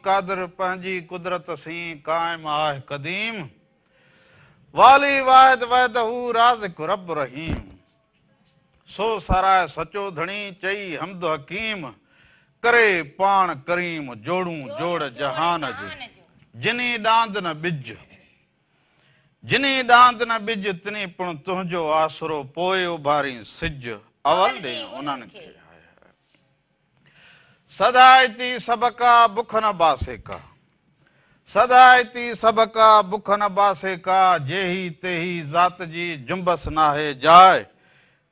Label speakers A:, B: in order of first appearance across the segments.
A: कादर पंहिंजी कुदरत सी कायम आहे कदीम वाली वाहिद वहदहू राज़िक रब रहीम सो सराय सचो धणी चई हमद हकीम करे पाण करीम जोड़ू जोड़ जहान जो जिनी डांद न बिज जिनी डांद न बिज तिनी पुण तुंहिंजो आसरो पोइ उभारी सिज अवल ॾे उन्हनि खे सदायती सबका बुख न बासे का सदायती सबका बुख न बासे का जेही तेही ज़ात जी जुंबस नाहे जाए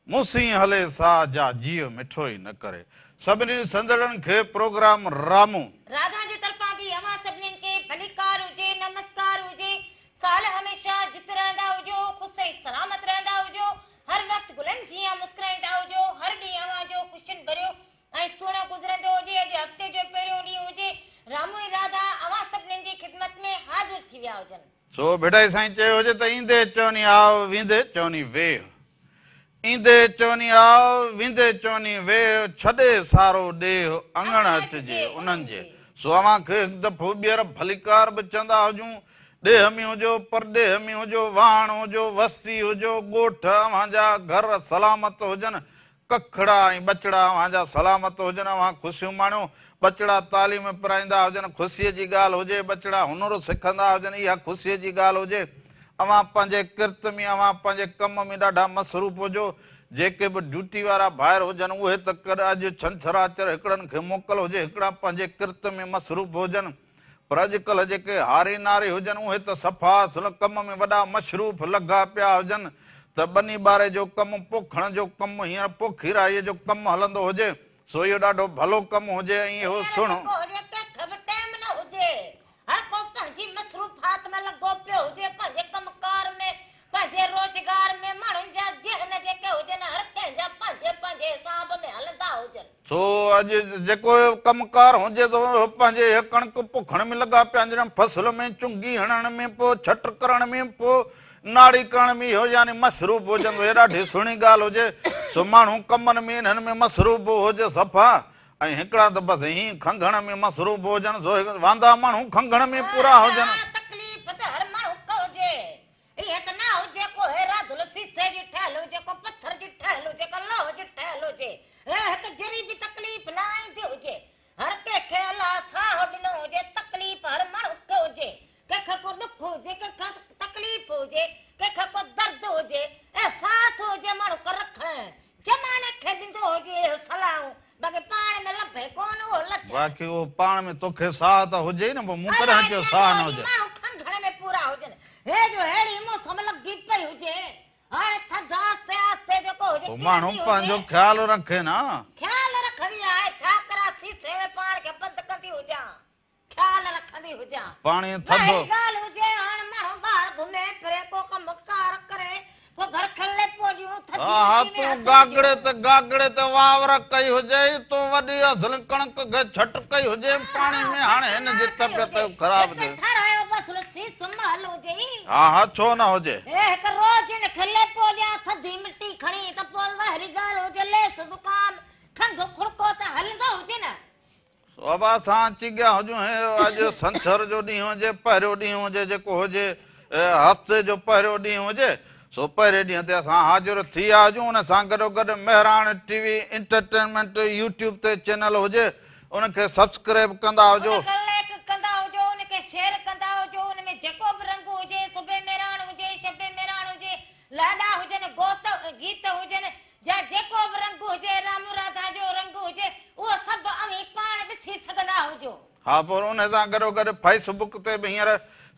A: मूसी हले सा जा जियो मिठो ही न करे सभिनी संदड़न खे प्रोग्राम रामू
B: राधा जे तरफा भी अमा सभिनी के भलीकार हुजे नमस्कार हुजे साल हमेशा जित रहंदा हुजो खुश सलामत रहंदा हुजो हर वक्त गुलन जिया मुस्कुराईंदा हुजो हर डी अमा जो खुशन भरियो ऐं सुहिणो गुज़रंदो हुजे अॼु हफ़्ते जो पहिरियों ॾींहुं हुजे रामू ऐं राधा अवां सभिनीनि जी ख़िदमत में हाज़िर थी विया हुजनि
A: सो बेटाई साईं चयो हुजे त ईंदे चवनी आओ वींदे चवनी वेह ईंदे चवनी आओ वींदे चवनी वेह छॾे सारो ॾेह अंगण अचिजे उन्हनि जे सो अवां खे हिकु दफ़ो ॿीहर भलीकार बि चवंदा हुजूं ॾेह में हुजो परॾेह में हुजो वाहण हुजो वस्ती हुजो ॻोठ अवां जा घर सलामत हुजनि कखड़ा ऐं बचड़ा अवांजा सलामत हुजनि अवां ख़ुशियूं माणियो बचड़ा तालीम पढ़ाईंदा हुजनि ख़ुशीअ जी ॻाल्हि हुजे बचड़ा हुनुर सिखंदा हुजनि इहा ख़ुशीअ जी ॻाल्हि हुजे अवां पंहिंजे किरत में अवां पंहिंजे कम में ॾाढा मसरूफ़ हुजो जेके बि ड्यूटी वारा ॿाहिरि हुजनि उहे त कर अॼु छंछरु हिकिड़नि खे मोकल हुजे हिकिड़ा पंहिंजे किरत में मसरूफ़ हुजनि पर अॼुकल्ह जेके हारी नारी हुजनि उहे त सफ़ा कम में वॾा मशरूफ़ लॻा पिया हुजनि त बनी ॿारे जो कमु पोखण जो कमु हींअर पोखीराईअ जो कमु हलंदो हुजे सो इहो ॾाढो भलो कमु हुजे ऐं इहो सुणो
B: हर को पंहिंजी मसरूफ़ात में लॻो पियो हुजे पंहिंजे कमकार में पंहिंजे रोज़गार में माण्हुनि जा ज़हन जेके हुजनि हर कंहिंजा पंहिंजे पंहिंजे हिसाब में हलंदा हुजनि
A: सो अॼु जेको कमकार हुजे त पंहिंजे कणक पोखण में लॻा पिया आहिनि फसल में चुंगी हणण में पोइ छट करण में पोइ नाड़ी करण में हो यानी मसरूफ़ हुजनि हे ॾाढी सुहिणी ॻाल्हि हुजे सो माण्हू कमनि में हिननि में मसरूफ़ हुजे सफ़ा ऐं हिकिड़ा त बसि हीअं खंघण में मसरूफ़ हुजनि सो वांदा माण्हू खंघण में पूरा हुजनि
B: तकलीफ़ त हर माण्हू खे हुजे इहे त न हुजे को हेरा धुल शीशे जी ठहियल हुजे को पत्थर जी ठहियल हुजे को लोह जी ठहियल हुजे हिकु जरी बि तकलीफ़ न ईंदी हुजे हर कंहिंखे अलाह साह ॾिनो हुजे तकलीफ़ हर माण्हू खे हुजे कंहिंखे को दुख हुजे कंहिंखे तकलीफ़ हुजे कंहिंखे को दर्द हुजे एहसास हुजे माण्हू खे रखण ज़माने खे ॾींदो हुजे सलाहूं बाक़ी पाण में लभे कोन उहो लथ
A: बाक़ी उहो पाण में तोखे साह त हुजे न पोइ मूं पर अचो साह न हुजे
B: माण्हू खंघण में पूरा हुजनि हे जो अहिड़ी मौसम लॻी पई हुजे हाणे थधि आस्ते आस्ते जेको हुजे
A: माण्हू पंहिंजो ख़्यालु रखे न
B: ख़्यालु रखंदी आहे छा करा शीशे में पाण खे बंदि कंदी हुजां ख़्यालु रखंदी हुजां
A: पाणी थधो
B: ॻाल्हि हुजे हाणे माण्हू ॿाहिरि घुमे फिरे को कमकार करे को घर खले पोॼियूं
A: हा तूं गागड़े ते वावर कई हुजे तूं वॾी असुल कणक खे छट कई हुजे पाणी में हाणे हिन जी तबियत ख़राब थिए
B: ठहरायो बस शीश महल हुजे
A: हा हा छो न हुजे
B: हिकु रोज़ इन खले पोॼियां थधी मिटी खणी त पोइ अहिड़ी ॻाल्हि हुजे लेस ज़ुकाम खंघि खुड़को त हलंदो हुजे न
A: अब असां अची गया हुजूं अॼु छंछर जो ॾींहुं हुजे पहिरियों ॾींहुं हुजे जेको हुजे हफ़्ते जो पहिरियों ॾींहुं हुजे सो पहिरें ॾींहं ते असां हाज़िर थी विया हुजूं उन सां गॾोगॾु मेहरान टीवी एंटरटेनमेंट यूट्यूब ते चैनल हुजे उनखे सब्सक्राइब कंदा हुजो
B: लाइक कंदा हुजो उनखे शेयर कंदा हुजो उन में जेको बि रंग हुजे सुबह मेहरान हुजे शबे मेहरान हुजे लाॾा हुजनि गीत हुजनि या जेको बि रंग हुजे रामू राधा जो रंग हुजे उहो सभु अमी पाण ॾिसी सघंदा हुजो
A: हा पोइ उन सां गॾोगॾु फेसबुक ते बि हींअर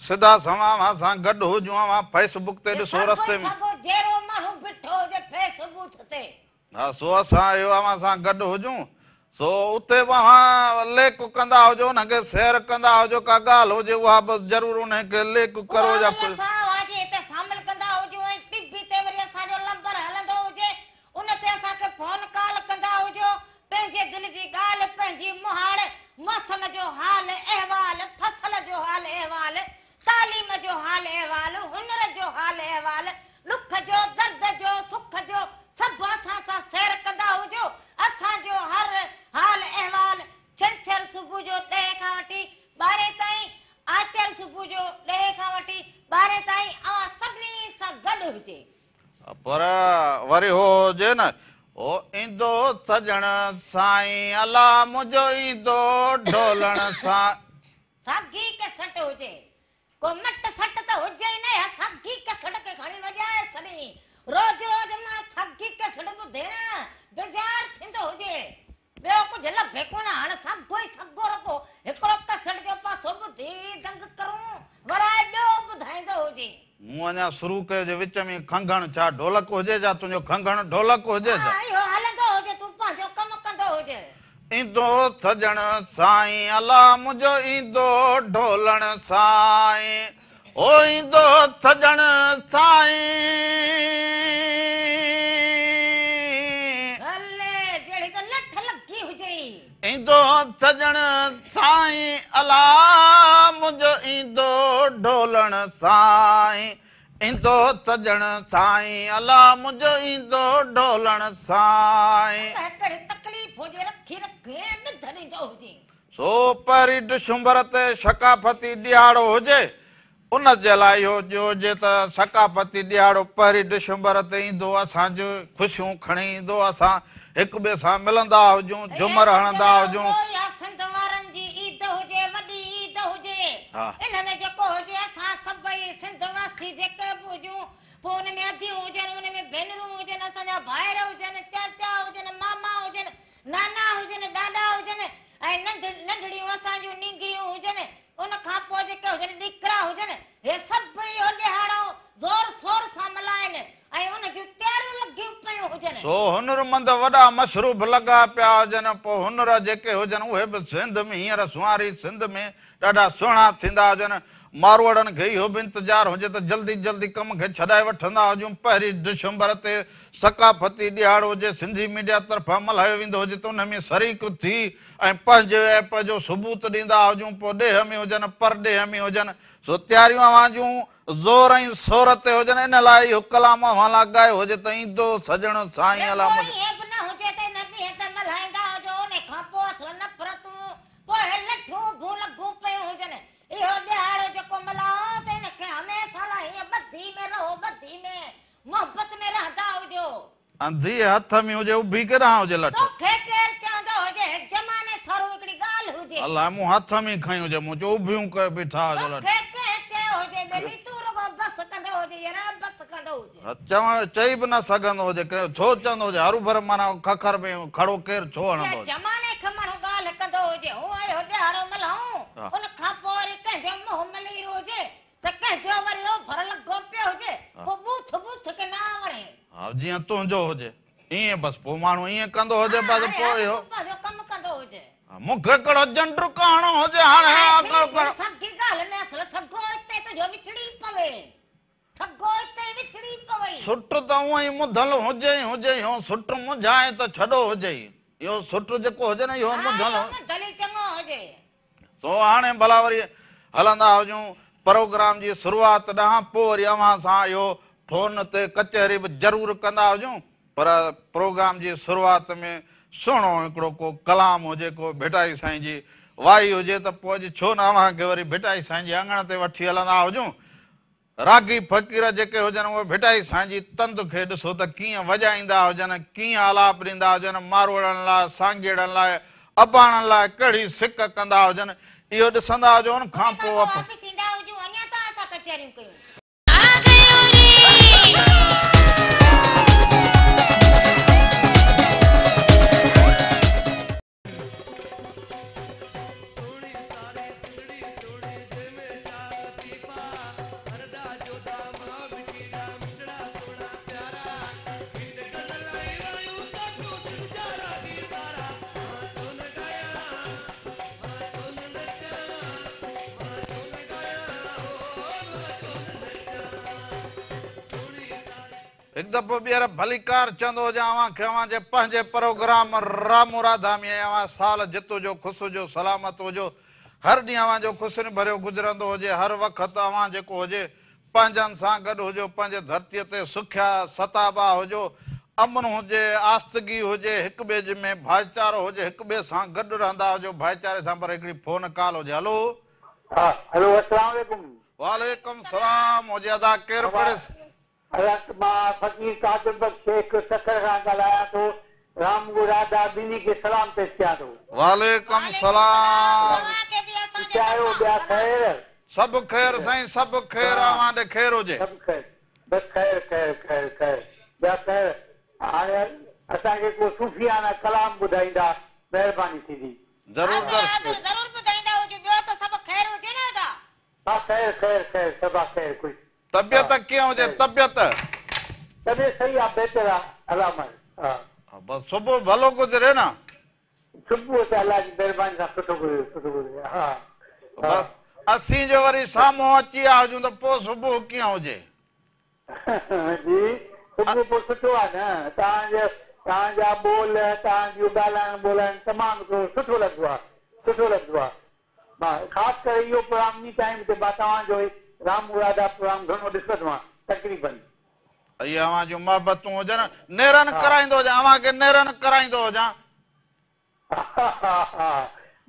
A: सिधा सवां सां गॾु हुजूं अवां फेसबुक ते ॾिसो रस्ते में
B: जहिड़ो माण्हू बीठो हुजे फेसबुक ते
A: हा सो असां इहो अवां सां गॾु हुजूं सो उते बि अवां लेक कंदा हुजो हुनखे शेयर कंदा हुजो का ॻाल्हि हुजे उहा बि ज़रूरु हुनखे लेक करो या
B: शामिल कंदा हुजो ऐं टीवी ते वरी असांजो नंबर हलंदो हुजे उन ते असांखे फोन कॉल कंदा हुजो पंहिंजे दिलि जी ॻाल्हि पंहिंजी मुहाड़ मौसम जो हाल अहवाल फसल जो हाल अहवाल तालीम जो हाल अहवाल सुबुह जो 10 खां वठी 12 ताईं अवां सभिनी सां गॾु हुजे।
A: पर वरी हो हुजे न, ओ ईंदो सजण साईं अला मुंहिंजो ईंदो ढोलण सां।
B: सागी के सट हुजे, को मट सट त हुजे ई न, सागी के सट के खणी वॼाए सॼी। रोज रोज माण्हू सागी के सट ॿुधे न बेज़ार थींदो हुजे। ॿियो कुझु लभे कोन, हाणे सागो ई सागो रखो, हिकिड़ो कसड़ जो पासो ॿुधी दंग करूं, वराए ॿियो ॿुधाईंदो हुजे।
A: मूं अञा शुरू कयो जे विच में खंघण, छा ढोलक हुजे जा तुंहिंजो खंघण ढोलक हुजे छा?
B: इहो हलंदो हुजे, तूं पंहिंजो कमु कंदो हुजे।
A: ईंदो सजण साईं अला मुंहिंजो ईंदो ढोलण साईं, ओ ईंदो सजण साईं,
B: हले जहिड़ी त लठ लगी हुजे।
A: ईंदो सजण साईं अला मुंहिंजो ईंदो ढोलण साईं, ईंदो सजण साईं अला मुंहिंजो ईंदो ढोलण साईं।
B: कहिड़ी तकलीफ़ हुजे रखी रखे ॿुधंदो हुजे।
A: सो पहिरीं डिसंबर ते सकाफती ॾियारो हुजे, उन जे लाइ इहो हुजे त सकाफती ॾियारो पहिरीं डिसंबर ते ईंदो, असांजो ख़ुशियूं खणी ईंदो, असां हिक ॿिए सां मिलंदा हुजूं, झूमर हणंदा हुजूं।
B: सिंध वारनि जी ईद हुजे, वॾी ईद हुजे, इन में जेको हुजे असां सभई सिंध वासी जेके बि हुजूं, पोइ उन में अधियूं हुजनि, उन में भेनरूं हुजनि, असांजा भाइर हुजनि, चाचा हुजनि, मामा हुजनि, नाना हुजनि, ॾाॾा हुजनि, ऐं नंढड़ियूं असांजूं नींगरियूं हुजनि, उन खां पोइ जेके हुजनि ॾिकरा हुजनि, हे सभई इहो ॾिहाड़ो ज़ोर शोर सां मल्हाइनि ऐं उन जूं तयारियूं लॻियूं पियूं हुजनि।
A: सो हुनरमंद वॾा मशरूब लॻा पिया हुजनि, पोइ हुनर जेके हुजनि उहे बि सिंध में हींअर सुवारी सिंध में ॾाढा सुहिणा थींदा हुजनि। मारवाड़नि खे इहो बि इंतज़ारु हुजे त जल्दी जल्दी कम खे छॾाए वठंदा हुजूं। पहिरीं डिसंबर ते सकाफती ॾियारो हुजे, सिंधी मीडिया तरफ़ां मल्हायो वेंदो हुजे त उन में शरीक थी ऐं पंहिंजे ऐप जो सबूत ॾींदा हुजूं, पोइ ॾेह में हुजनि परॾेह में हुजनि। सो तयारियूं अवां जूं ज़ोर ऐं सोर ते हुजनि, इन लाइ इहो कलाम अवां लाइ ॻायो हुजे त ईंदो सजण साईं अला मुंहिंजो।
B: इहो ॾिहाड़ो जेको मल्हाओ त इनखे हमेशह लाइ हीअं ॿधी में रहो, ॿधी में मोहबत में रहंदा हुजो।
A: अंधी हथ में हुजे उभी केॾां हुजे लठ,
B: तोखे केरु चवंदो हुजे जमाने सरू हिकिड़ी ॻाल्हि हुजे।
A: अलाए मूं हथ में खई हुजे, मूं चयो उभियूं करे बीठा हुजे लठ।
B: तोखे केरु चयो हुजे बेली तूं रुगो बस कंदो हुजे यार, बस कंदो हुजे।
A: चवण चई बि न सघंदो हुजे, छो चवंदो हुजे हरू भर माना खखर में खड़ो केरु छो हणंदो हुजे।
B: जमाने खे माण्हू ॻाल्हि कंदो हुजे, हूअं इहो ॾिहाड़ो मल्हाऊं, उन खां पोइ वरी कंहिंजो मुंहुं मलीर हुजे त कंहिंजो वरी ओभर लॻो पियो हुजे, पोइ बूथ बूथ खे न वणे।
A: हा जीअं तुंहिंजो हुजे ईअं बसि, पोइ माण्हू ईअं कंदो हुजे बसि, पोइ इहो
B: पंहिंजो कमु कंदो हुजे।
A: मूंखे कहिड़ो जंडू कहाणो हुजे हाणे
B: सॻी ॻाल्हि में असुल सॻो हिते तुंहिंजो विचड़ी पवे, सॻो हिते विचड़ी पवे।
A: सुट त उहो ई मुधल हुजे ई हुजे, इहो सुट मुंझाए त छॾो हुजे, इहो सुट जेको हुजे न इहो मुधल
B: चङो हुजे।
A: सो हाणे भला वरी हलंदा हुजूं प्रोग्राम जी शुरूआत ॾांहुं, पोइ वरी अव्हां सां इहो फोन ते कचहरी बि ज़रूरु कंदा हुजूं, पर प्रोग्राम जी शुरूआत में सुहिणो हिकिड़ो को कलाम हुजे, को भिटाई साईं जी वाई हुजे त पोइ अॼु छो न अव्हांखे वरी भिटाई साईं जी अङण ते वठी हलंदा हुजूं। रागी फ़क़ीर जेके हुजनि उहे भिटाई साईं जी तंद खे ॾिसो त कीअं वॼाईंदा हुजनि, कीअं आलाप ॾींदा हुजनि, मारवाड़नि लाइ, सांगेड़नि लाइ, अबाणनि लाइ कहिड़ी सिक कंदा हुजनि, इहो ॾिसंदा हुजो। उन खां पोइ हिकु दफ़ो ॿीहर भलीकार चवंदो हुजे अव्हांखे, अव्हां जे पंहिंजे प्रोग्राम रामू राधा में अव्हां साल जित हुजो, ख़ुशि हुजो, सलामत हुजो, हर ॾींहुं अव्हां जो ख़ुशियुनि भरियो गुज़रंदो हुजे, हर वक़्तु अव्हां जेको हुजे पंहिंजनि सां गॾु हुजो, पंहिंजे धरतीअ ते सुखिया सताबा हुजो, अमन हुजे, आस्तगी हुजे, हिक ॿिए में भाईचारो हुजे, हिक ॿिए सां गॾु रहंदा हुजो भाईचारे सां। पर हिकिड़ी फोन कॉल हुजे। हलो
C: हाँ हेलो अस्सलाम वालेकुम।
A: वालेकुम सलाम हुजे अदा केरु कड़े
C: मां फकीर कादिर बख्श शेख सकर खां ॻाल्हायां थो। राम राधा ॿिन्ही खे सलाम पेश कयां थो।
A: वालेकुम सलाम
B: तव्हांखे बि असांजे
C: चाहियो ॿिया ख़ैर?
A: सब खैर साईं सब खैर अवां ॾे खैर हुजे
C: सभु ख़ैर बसि ख़ैर ख़ैर ख़ैर ख़ैर ॿिया ख़ैर। हाणे असांखे को सूफ़ियाना कलाम ॿुधाईंदा महिरबानी थींदी।
A: जरूर
B: ज़रूर ॿुधाईंदा हुजो ॿियो त सभु ख़ैर हुजे न अदा।
C: हा ख़ैर ख़ैर ख़ैर सभु आहे ख़ैर कुझु
A: तबियत कीअं हुजे तबियत
C: तबियत सही आहे बहितर आहे अलामत। हा
A: बस सुबुह भलो गुज़रे न
C: सुबुह ते अलाह जी महिरबानी सां सुठो गुज़रे। हा
A: बस असीं जो वरी साम्हूं अची विया हुजूं त पोइ सुबुह कीअं हुजे
C: जी सुबुह पोइ सुठो आहे न। तव्हांजा ॿोल तव्हांजूं ॻाल्हाइण ॿोलाइण तमामु सुठो लॻंदो आहे सुठो लॻंदो आहे। मां ख़ासि करे इहो प्रोग्राम इन टाइम ते मां तव्हांजो राम राधा प्रोग्राम घणो ॾिसंदो आहियां तक़रीबन।
A: इहे अवां जूं मोहबतूं हुजनि नेरन कराईंदो हुजां अवां खे नेरन कराईंदो हुजां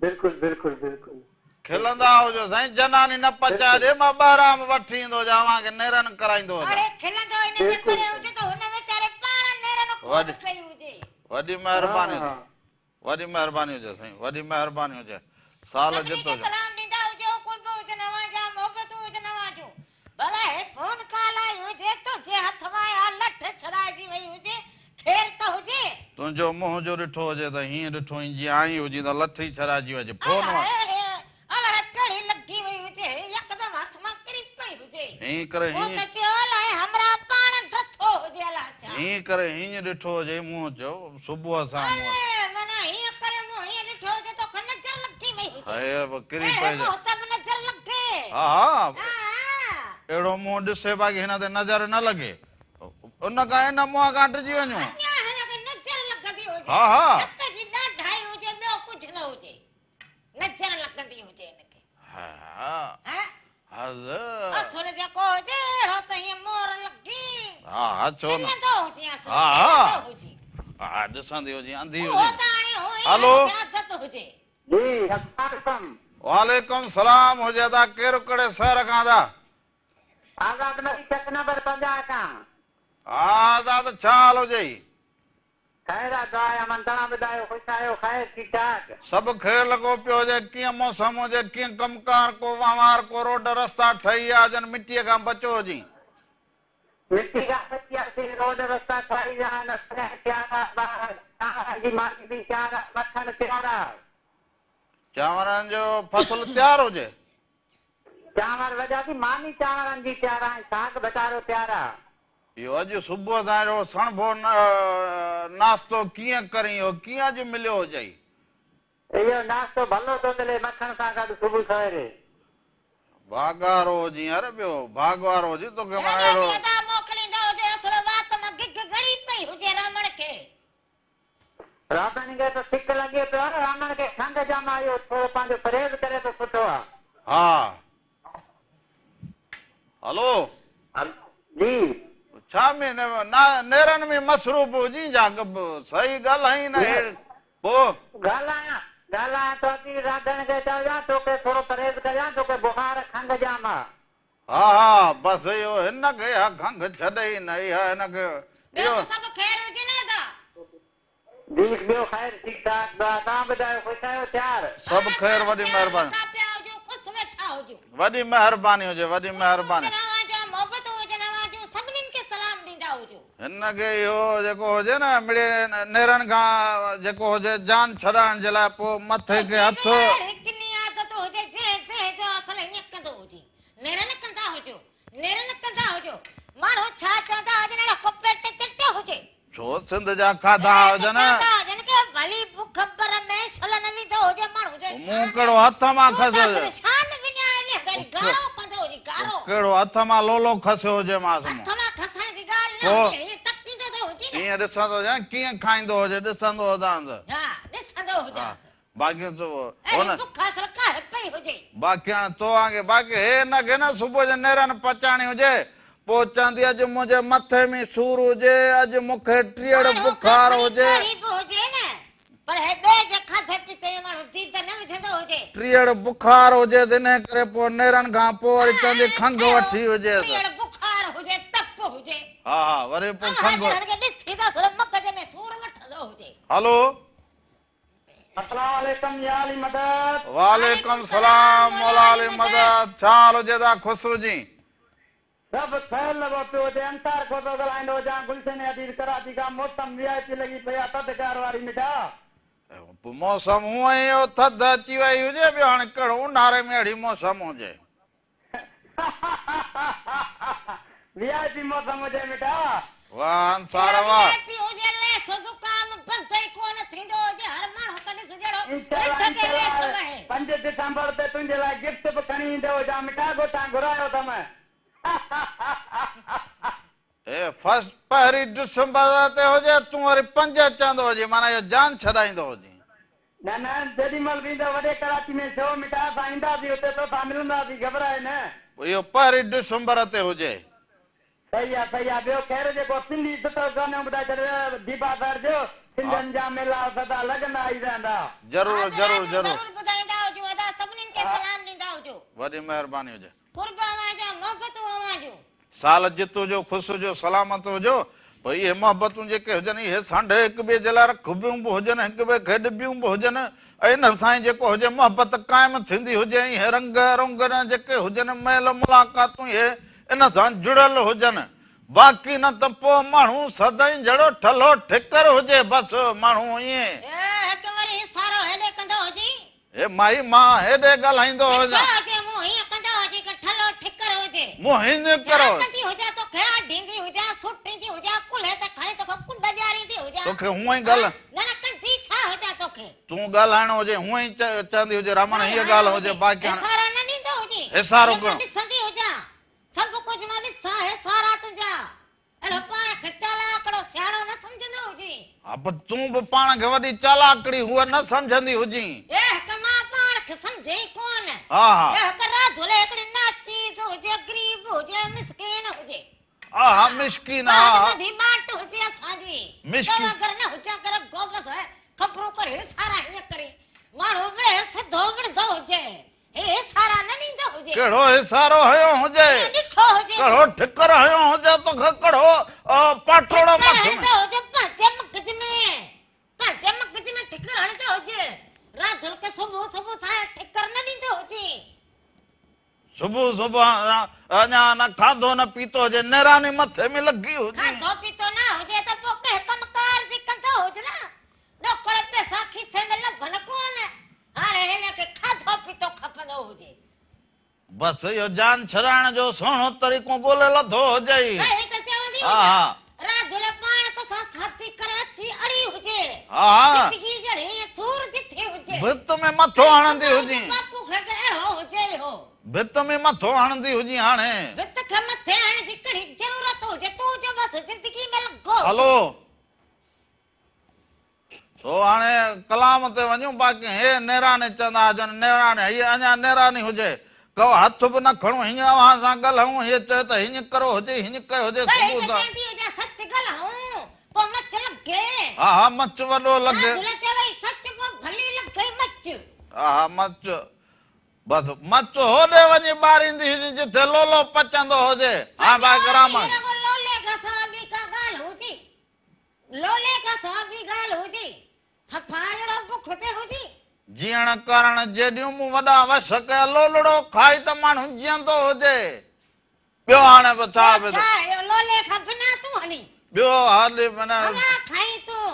C: बिल्कुलु बिल्कुलु बिल्कुलु
A: खिलंदा हुजो साईं जनानी न पचाइजे मां ॿाहिरां वठी ईंदो हुजां अवां खे नेरन कराईंदो हुजां
B: अरे खिलंदो इन जे करे हुजे त हुन वीचारे पाण नेरन कोन कई हुजे।
A: वॾी महिरबानी वॾी महिरबानी हुजे साईं वॾी महिरबानी हुजे साल
B: सभिनी
A: जितो
B: खे सलाम ॾींदा हुजो कुर्ब हुजनि अवां जा मोहबतूं हुजनि अवां जूं। भला हे फोन कॉल आई हुजे तो जे हथ मां या लठ छड़ाइजी वई हुजे ख़ैर त हुजे।
A: तुंहिंजो मुंहुं जो ॾिठो हुजे त हीअं ॾिठो जीअं आई हुजी त लथी छॾाइजी वञे फोन
B: अलाए कड़ी लॻी वई हुजे यकदम हथ मां किरी पई हुजे
A: हीअं करे
B: वो त चयो अलाए हमरा पाण ड्रथो हुजे अलाए छा
A: हीअं करे हीअं ॾिठो हुजे मुंहुं जो सुबुह सां
B: अलाए माना हीअं करे मूं हीअं ॾिठो हुजे तो नज़र लॻी वई हुजे
A: किरी
B: अहिड़े
A: पइजे
B: मुंहुं ते बि नज़र लॻे।
A: हा अहिड़ो मुंहुं ॾिसे बाक़ी हिन ते नज़र न लॻे उन खां हिन मुंहं खां हटिजी वञो
B: अञा हिनखे नज़र लॻंदी हुजे
A: हा हा
B: हथ जी ॾाढाई हुजे ॿियो कुझु न हुजे नज़र लॻंदी हुजे हिनखे।
A: हा
B: असुर जेको हुजे अहिड़ो त हीअं मोर लॻी
A: हा छो न
B: खिलंदो हुजे असुर
A: हा
B: खिलंदो हुजे
A: हा ॾिसंदी हुजे अंधी
B: उहो
A: हुजे
B: त हाणे हुई
A: हलो
B: आदत हुजे।
C: जी अस्सलाम
A: वालेकुम सलाम हुजे ता केरु कड़े शहर खां था
C: आज़ाद नबी चक नंबर 50 खां।
A: हा दादा छा हाल हुजे
C: ख़ैर आहे दुआ या मन तव्हां ॿुधायो ख़ुशि आहियो ख़ैर ठीकु ठाक?
A: सभु ख़ैर लॻो पियो हुजे कीअं मौसम हुजे कीअं कमकार को वहिंवार को रोड रस्ता ठही विया हुजनि मिटीअ खां बचो हुजे
C: मिट्टी खां बची आहे रोड रस्ता ठही विया आहिनि जी मानी बि मथनि प्यारा
A: चांवरनि जो फसल तयारु हुजे
C: चांवर वॼा थी मानी चांवरनि जी तयार आहे साग बचारो तयार आहे।
A: इहो अॼु सुबुह सां अहिड़ो सणभो नाश्तो कीअं करी हो कीअं अॼु मिलियो हुजे
C: इहो नाश्तो भलो थो मिले मखण सां गॾु सुबुह सवेरे
A: भागारो हुजे अरे ॿियो भागवारो हुजे तोखे मां अहिड़ो
B: मोकिलींदा हुजे असुर वात मां गिग घड़ी पई हुजे रावण खे
C: रावण खे त सिक लॻे पियो रावण खे खंघ जाम आयो थोरो पंहिंजो परहेज़ करे त सुठो आहे।
A: हा हलो
C: जी
A: छा में नेरनि में मसरूफ़ हुजी जा सही ॻाल्हि न पोइ
C: ॻाल्हायां तो राधण खे चवां तोखे थोरो परहेज़ कजां तोखे बुखार खंघ जाम आहे।
A: हा हा बसि इहो हिनखे खंघ छॾे ई न इहा हिनखे
B: ॿियो त सभु ख़ैर हुजे न दा
C: जी ॿियो ख़ैर ठीकु ठाक तव्हां ॿुधायो ख़ुशि आहियो तयार?
A: सभु ख़ैर वॾी महिरबानी वॾी महिरबानी हुजे वॾी महिरबानी हिनखे इहो जेको हुजे न मिड़े नेरनि खां जेको हुजे जान छॾाइण जे लाइ पोइ मथे खे हथ छो सिंध जा खाधा हुजनि मूं कहिड़ो हथ मां खसियो कहिड़ो हथ मां लोलो खसियो हुजे मांसि हीअं ॾिसंदो हुजां कीअं खाईंदो हुजे ॾिसंदो हुजां बाक़ी बाक़ी हाणे तो वांगे बाक़ी हे हिनखे न सुबुह जो नेरनि पचाइणी हुजे पोइ चवंदी अॼु मुंहिंजे मथे में सूर हुजे अॼु मूंखे टीअड़ बुखार हुजे
B: पर हे बे जे खाधे पीते में माण्हू जीत न विझंदो हुजे
A: टीअड़ बुखार हुजे त इन करे पोइ नेरनि खां पोइ वरी चवंदी खंघि वठी हुजे
B: टीअड़ बुखार हुजे तप हुजे
A: हा वरी पोइ खंघि
B: खे ॾिसी त सिर्फ़ मगज में सूर वठंदो हुजे
A: हलो
C: अस्सलाम वालेकुम या अली मदद
A: वालेकुम सलाम मौला अली मदद छा हाल हुजे था ख़ुशबू जी
C: सब फैल लगो पियो हुजे अंसार को तो ॻाल्हाईंदो हुजां गुलशन अदील कराची खां मौसम वीआईपी लॻी पई आहे थधिकार वारी मिठा
A: मौसम हूअं ई थधि अची वई हुजे ॿियो हाणे कहिड़ो ऊन्हारे में अहिड़ी मौसम हुजे
C: वीआईपी मौसम हुजे मिठा
A: वाह अंसार वाह
B: पी हुजे ले सुजुकाम बंदई कोन थींदो हुजे हर माण्हू कॾहिं सुजड़ो
C: इंशाल्लाह,
B: रिठ के ले समय
C: 5 दिसंबर ते तुंहिंजे लाइ गिफ्ट बि खणी ईंदो हुजां मिठा गोठां घुरायो अथम
A: फर्स्ट पहिरीं डिसंबर ते हुजे तूं वरी 5 चवंदो हुजे माना इहो जान छॾाईंदो हुजे
C: न न जेॾी महिल बि ईंदो वॾे कराची में छो मिठा असां ईंदासीं हुते तोसां मिलंदासीं घबराए न
A: इहो पहिरीं डिसंबर ते हुजे
C: सही आहे ॿियो ख़ैर जेको सिंधी सुठो गानो ॿुधाए छॾियो दीपा सर जो सिंधियुनि जा मेला सदा लॻंदा ई रहंदा
A: ज़रूरु ज़रूरु ज़रूरु
B: ॿुधाईंदा हुजो अदा सभिनीनि खे सलाम ॾींदा हुजो
A: वॾी महिरबानी हुजे
B: कुर्बा वाजा मोहबतूं आवाजूं
A: साल जित हुजो ख़ुशि हुजो सलामत हुजो भई इहे मोहबतूं जेके हुजनि इहे सांढ हिक ॿिए जे लाइ रखबियूं बि हुजनि हिक ॿिए खे ॾिबियूं बि हुजनि ऐं इन सां ई जेको हुजे मोहबत क़ाइमु थींदी हुजे इहे रंग रोंगन जेके हुजनि मेल मुलाक़ातूं इहे इन सां जुड़ियल हुजनि बाक़ी न त पोइ माण्हू सदाईं जहिड़ो ठलो ठिकर हुजे बसि माण्हू ईअं
B: हिक वरी सारो हेॾे कंदो हुजी
A: हे माई मां हेॾे ॻाल्हाईंदो हुजां
B: हुजे मूं हीअं कंदो हुजे कि ठलो ठिकर हुजे
A: मूं हीअं करो
B: कंदी हुजां तोखे ॾींदी हुजां सुट ॾींदी हुजां कुल्हे त खणी तोखे कुंड ॾियारींदी हुजां
A: तोखे हूअं ई ॻाल्हि
B: न न कंदी छा हुजां तोखे
A: तूं ॻाल्हाइणो हुजे हूअं ई चवंदी हुजे रामण हीअ ॻाल्हि हुजे बाक़ी हाणे
B: सारा न ॾींदो हुजे
A: हिसारो कयो।
B: ॾिसंदी हुजां सभु कुझु मां ॾिसां हे सारा तुंहिंजा अहिड़ो पाण खे चालाकड़ो सियाणो न सम्झंदो हुजी
A: हा पर तूं बि पाण खे वॾी चालाकड़ी हूअ न सम्झंदी हुजी
B: ए हिक मां पाण खे सम्झे कोन
A: हा हा
B: ए हिक राधुले हिकिड़ी नाचीज हुजे गरीब हुजे मिसकीन हुजे
A: हा हा मिसकीन हा
B: वॾी बाट हुजे असांजी
A: मिसकीन।
B: अगर न हुजा कर गोबस है खबरू करे सारा हीअं करे माण्हू विड़े सिधो विड़ंदो हुजे हे सारा न ॾींदो हुजे
A: कहिड़ो हिसारो हयो हुजे
B: ॾिठो हुजे
A: कहिड़ो ठिकर हयो हुजे तोखे कहिड़ो पाठोड़ो मथ में
B: हणंदो हुजे पंहिंजे मगज में ठिकर हणंदो हुजे राधुल खे सुबुह सुबुह सां ठिकर न ॾींदो हुजे
A: सुबुह सुबुह अञा न खाधो न पीतो हुजे नेरानी मथे में लॻी हुजे
B: खाधो पीतो न हुजे त पोइ कंहिं कमकार जी कंदो हुजे न ॾोकड़ पैसा खीसे में लभन कोन हाणे हिनखे खाधो पीतो खपंदो हुजे
A: बसि इहो जान छॾाइण जो सुहिणो तरीक़ो ॻोल्हे लथो हुजे ई।
B: सही त चवंदी
A: हा
B: हुजां
A: हा
B: राधुल पाण तोसां साथी करे अची अड़ी हुजे
A: हा हा
B: जिंदगी जड़ी सूर जिथे हुजे
A: भित में मथो हणंदी हुजी
B: बापू खे अहिड़ो हुजे हो
A: भित में मथो हणंदी हुजी हाणे
B: भित खे मथे हण जी कहिड़ी ज़रूरत हुजे तूं जो बसि जिंदगी में लॻो
A: हलो तो हाणे कलाम ते वञूं बाक़ी हे नेरानी चवंदा हुजनि नेरानी हीअ अञा नेरानी हुजे को हथ बि न खणूं हीअं अव्हां सां ॻाल्हायूं हीअ चए त हीअं करो हुजे हीअं कयो हुजे
B: सही
A: सुबुह
B: त
A: सां
B: चवंदी हुजां सच ॻाल्हायूं पोइ मच लॻे
A: हा हा मच वॾो लॻे
B: राधुल चवई सच पोइ भली लॻे मच
A: हा हा मच बसि मच होॾे वञी ॿारींदी हुजे जिथे लोलो पचंदो हुजे हा भाई ग्रामण
B: लोले खां सवाइ ॿी का ॻाल्हि हुजे लोले खां सवाइ ॿी ॻाल्हि हुजे थफाइणो बुख ते हुजे
A: जीअण करण जेॾियूं मूं वॾा वश कया लोलड़ो खाई त माण्हू जीअंदो हुजे ॿियो हाणे बि छा बि
B: छा आहे लोले खां बिना तूं हली
A: ॿियो हाली माना
B: हवा खाई तूं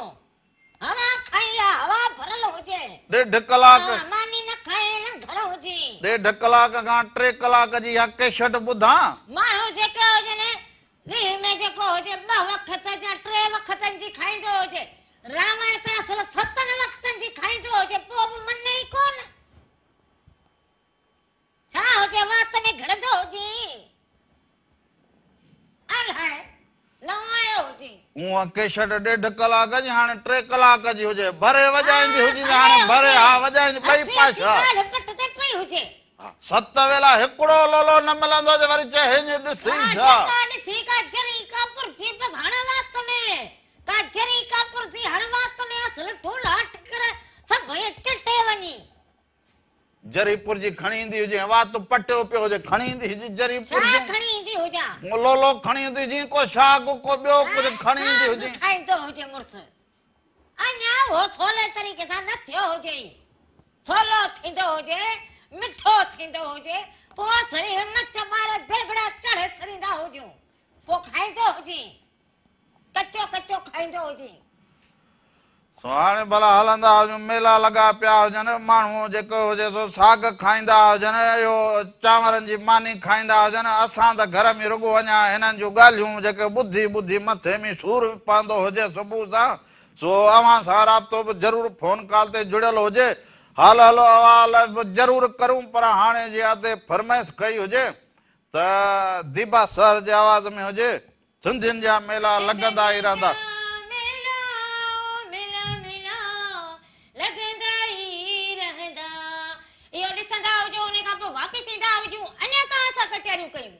B: हवा खाई हवा भरल हुजे
A: 1.5 कलाक
B: मानी न खाए न घणो हुजे
A: 1.5 कलाक खां 3 कलाक जी या केशट ॿुधां
B: माण्हू जेके हुजनि ॾींहं में जेको हुजे 2 वक़्त या 3 वक़्तनि जी खाईंदो हुजे रावण त असल 7 वक़्तनि जी खाईंदो हुजे पोइ बि मने ई कोन छा हुजे वात में घड़ंदो हुजे अलाए न आयो हुजे
A: हूअं केशट 1.5 कलाक जी हाणे 3 कलाक जी हुजे भरे वॼाईंदी हुजे हाणे भरे हा वॼाईंदी ॿई पासा
B: पट ते पई हुजे
A: 7 वेला हिकिड़ो लोलो न मिलंदो वरी चए हीअं ॾिसी छा
B: ॾिसी का जरी का पुरजी बस हाणे वात में का जरी का पुरती हणवास ने असल ढोल हट कर सब भई चटे वनी
A: जरीपुर जी खणी ईंदी हुजे वात पटियो पियो हुजे खणी ईंदी हुजे जरीपुर
B: छा
A: जी
B: खणी ईंदी हुजा
A: लोलो खणी ईंदी जी को शाग को ॿियो कुझु खणी ईंदी हुजे
B: खाईंदो हुजे मुर्स अञा वो छोले तरीक़े सां न थियो हुजे छोलो थींदो हुजे मिठो थींदो हुजे पोइ सड़ी हिम्मत ॿार देगड़ा चढ़े सरींदा हुजूं पोइ खाईंदो हुजे कचो कचो खाईंदो हुजे
A: सो हाणे भला हलंदा हुजूं मेला लॻा पिया हुजनि माण्हू जेको हुजे सो साग खाईंदा हुजनि इहो चांवरनि जी मानी खाईंदा हुजनि असां त घर में रुॻो अञा हिननि जूं ॻाल्हियूं जेके ॿुधी ॿुधी मथे में सूर पवंदो हुजे सुबुह सां सो अव्हां सां राब्तो बि ज़रूरु फोन कॉल ते जुड़ियल हुजे हलो हलो अवाल ज़रूरु करूं पर हाणे जे अॻिते फरमाइश कई हुजे त दीबा सर जे आवाज़ में हुजे सिंधियुनि जा मेला लॻंदा ई रहंदा
B: इहो ॾिसंदा हुजो उन खां पोइ वापसि ईंदा हुजूं अञा तव्हां सां कचहरियूं कयूं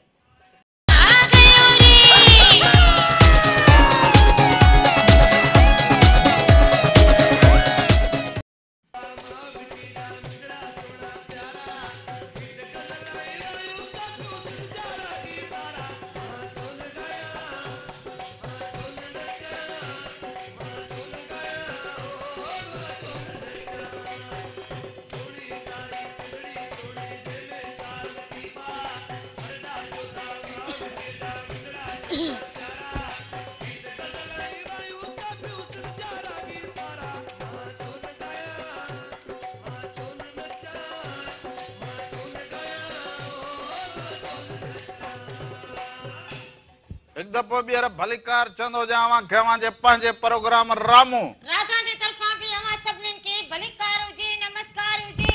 A: एक दफ़ो ॿीहर भलीकार चवंदो हुजां खे अव्हांजे पंहिंजे प्रोग्राम रामू
B: राधा जे तरफ़ां बि अव्हां सभिनीनि खे भलीकार हुजे नमस्कार हुजे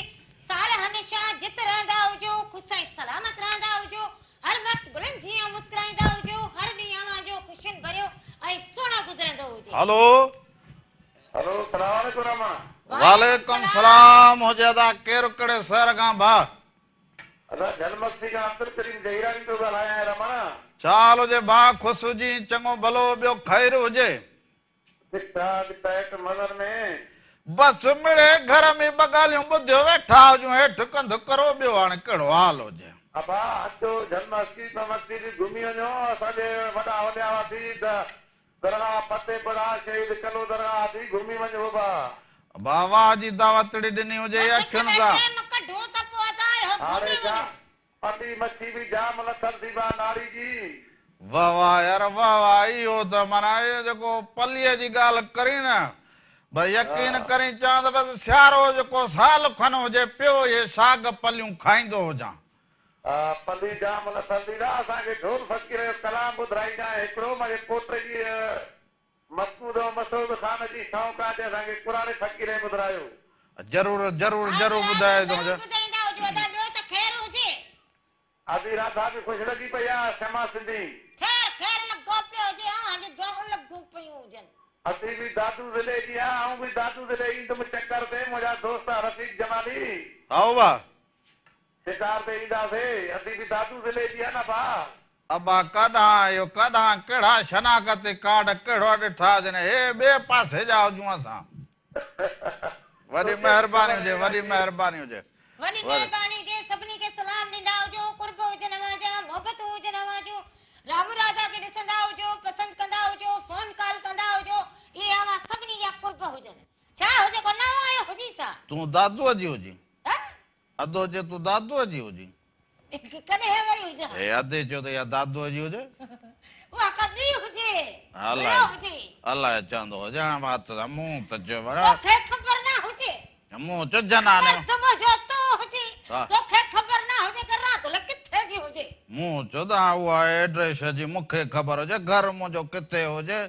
B: साल हमेशा जित रहंदा हुजो ख़ुशि ऐं सलामत रहंदा हुजो हर वक़्तु गुलनि जीअं मुस्कुराईंदा हुजो हर ॾींहुं अव्हांजो ख़ुशियुनि भरियो ऐं सुहिणो गुज़रंदो हुजे
A: हेलो
C: हेलो सलाम अलैकुम रामा
A: वालेकुम सलाम हुजे अदा केरु कहिड़े शहर खां भाउ
C: अदा जन्मस्थी खां अब्दुल करीम जहीरानी थो ॻाल्हायां रमण
A: चाल हुजे भाउ ख़ुशि हुजी चङो भलो ॿियो ख़ैरु हुजे
C: ठीक ठाक पैक मदर में
A: बस मिड़े घर में ॿ ॻाल्हियूं ॿुधियो वेठा हुजूं हेठि कंधु करो ॿियो हाणे कहिड़ो हाल हुजे
C: अबा अचो जन्मस्थी मस्ती बि घुमी वञो असांजे वॾा वॾा हुआसीं त दरगाह फतेहपुरा शहीद कलो दरगाह थी घुमी वञो
A: वाह वाह जी दावतड़ी ॾिनी हुजे अखियुनि सां
B: कढो त पोइ अदा
C: हाणे जा पटी मच्छी बि जाम लथल थी बा नारी जी
A: वाह वाह यार वाह वाह इहो त माना इहो जेको पलीअ जी ॻाल्हि करी न भई यकीन करी चवां त बसि सियारो जेको साल खन हुजे पियो इहे साग पलियूं खाईंदो हुजां
C: पली जाम लथल थी असांखे ढोल फ़कीर जो कलाम ॿुधाईंदा हिकिड़ो मुंहिंजे पोटे जी मसूद ख़ान जी शौक़ आहे असांखे क़ुरान फ़कीर ॿुधायो
A: ज़रूरु ज़रूरु ज़रूरु ॿुधाए थो
B: ॿुधाईंदा हुजो अदा ॿियो त ख़ैरु हुजे
C: आदि राधा बि ख़ुशि लॻी पई आहे क्षमा सिंधी
B: खैर खैर लॻो पियो हुजे अव्हांजो जॉब लॻूं पियूं हुजनि
C: असीं बि दादू ज़िले जी आहियां ऐं बि दादू ज़िले ईंदुमि चकर ते मुंहिंजा दोस्त रफ़ीक जमाली
A: आओ वाह
C: शिकार ते ईंदासीं असीं बि दादू ज़िले जी आहे न भाउ
A: अबा कॾां इहो कॾां कहिड़ा शनाख़त कार्ड कहिड़ो ॾिठा हुजनि हे ॿिए पासे जा हुजूं असां वॾी महिरबानी हुजे वॾी महिरबानी हुजे
B: वॾी महिरबानी हुजे सभिनी खे सलाम ॾींदा हुजो कुर्ब हुजनि अव्हांजा मोहबतूं हुजनि अव्हांजूं रामू राधा खे ॾिसंदा हुजो पसंदि कंदा हुजो फोन कॉल कंदा हुजो इहे अव्हां सभिनी जा कुर्ब हुजनि छा हुजे को नओं आयो हुजी सा
A: तूं दादूअ जी हुजी अधो जे तूं दादूअ जी हुजी
B: कॾहिं वई हुजे
A: हे अधे चयो त इहा दादूअ जी हुजे
B: उहा कॾहिं हुजे
A: अलाए
B: हुजे
A: अलाए चवंदो हुजे हाणे बात त मूं त चयो
B: तोखे ख़बर न हुजे
A: मूं चुजनि हाणे
B: तुम जो तू हुजे तोखे ख़बर न हुजे कि रात ल किथे जी हुजे
A: मूं चयो त उहा एड्रेस जी मूंखे ख़बर हुजे घर मुंहिंजो किथे हुजे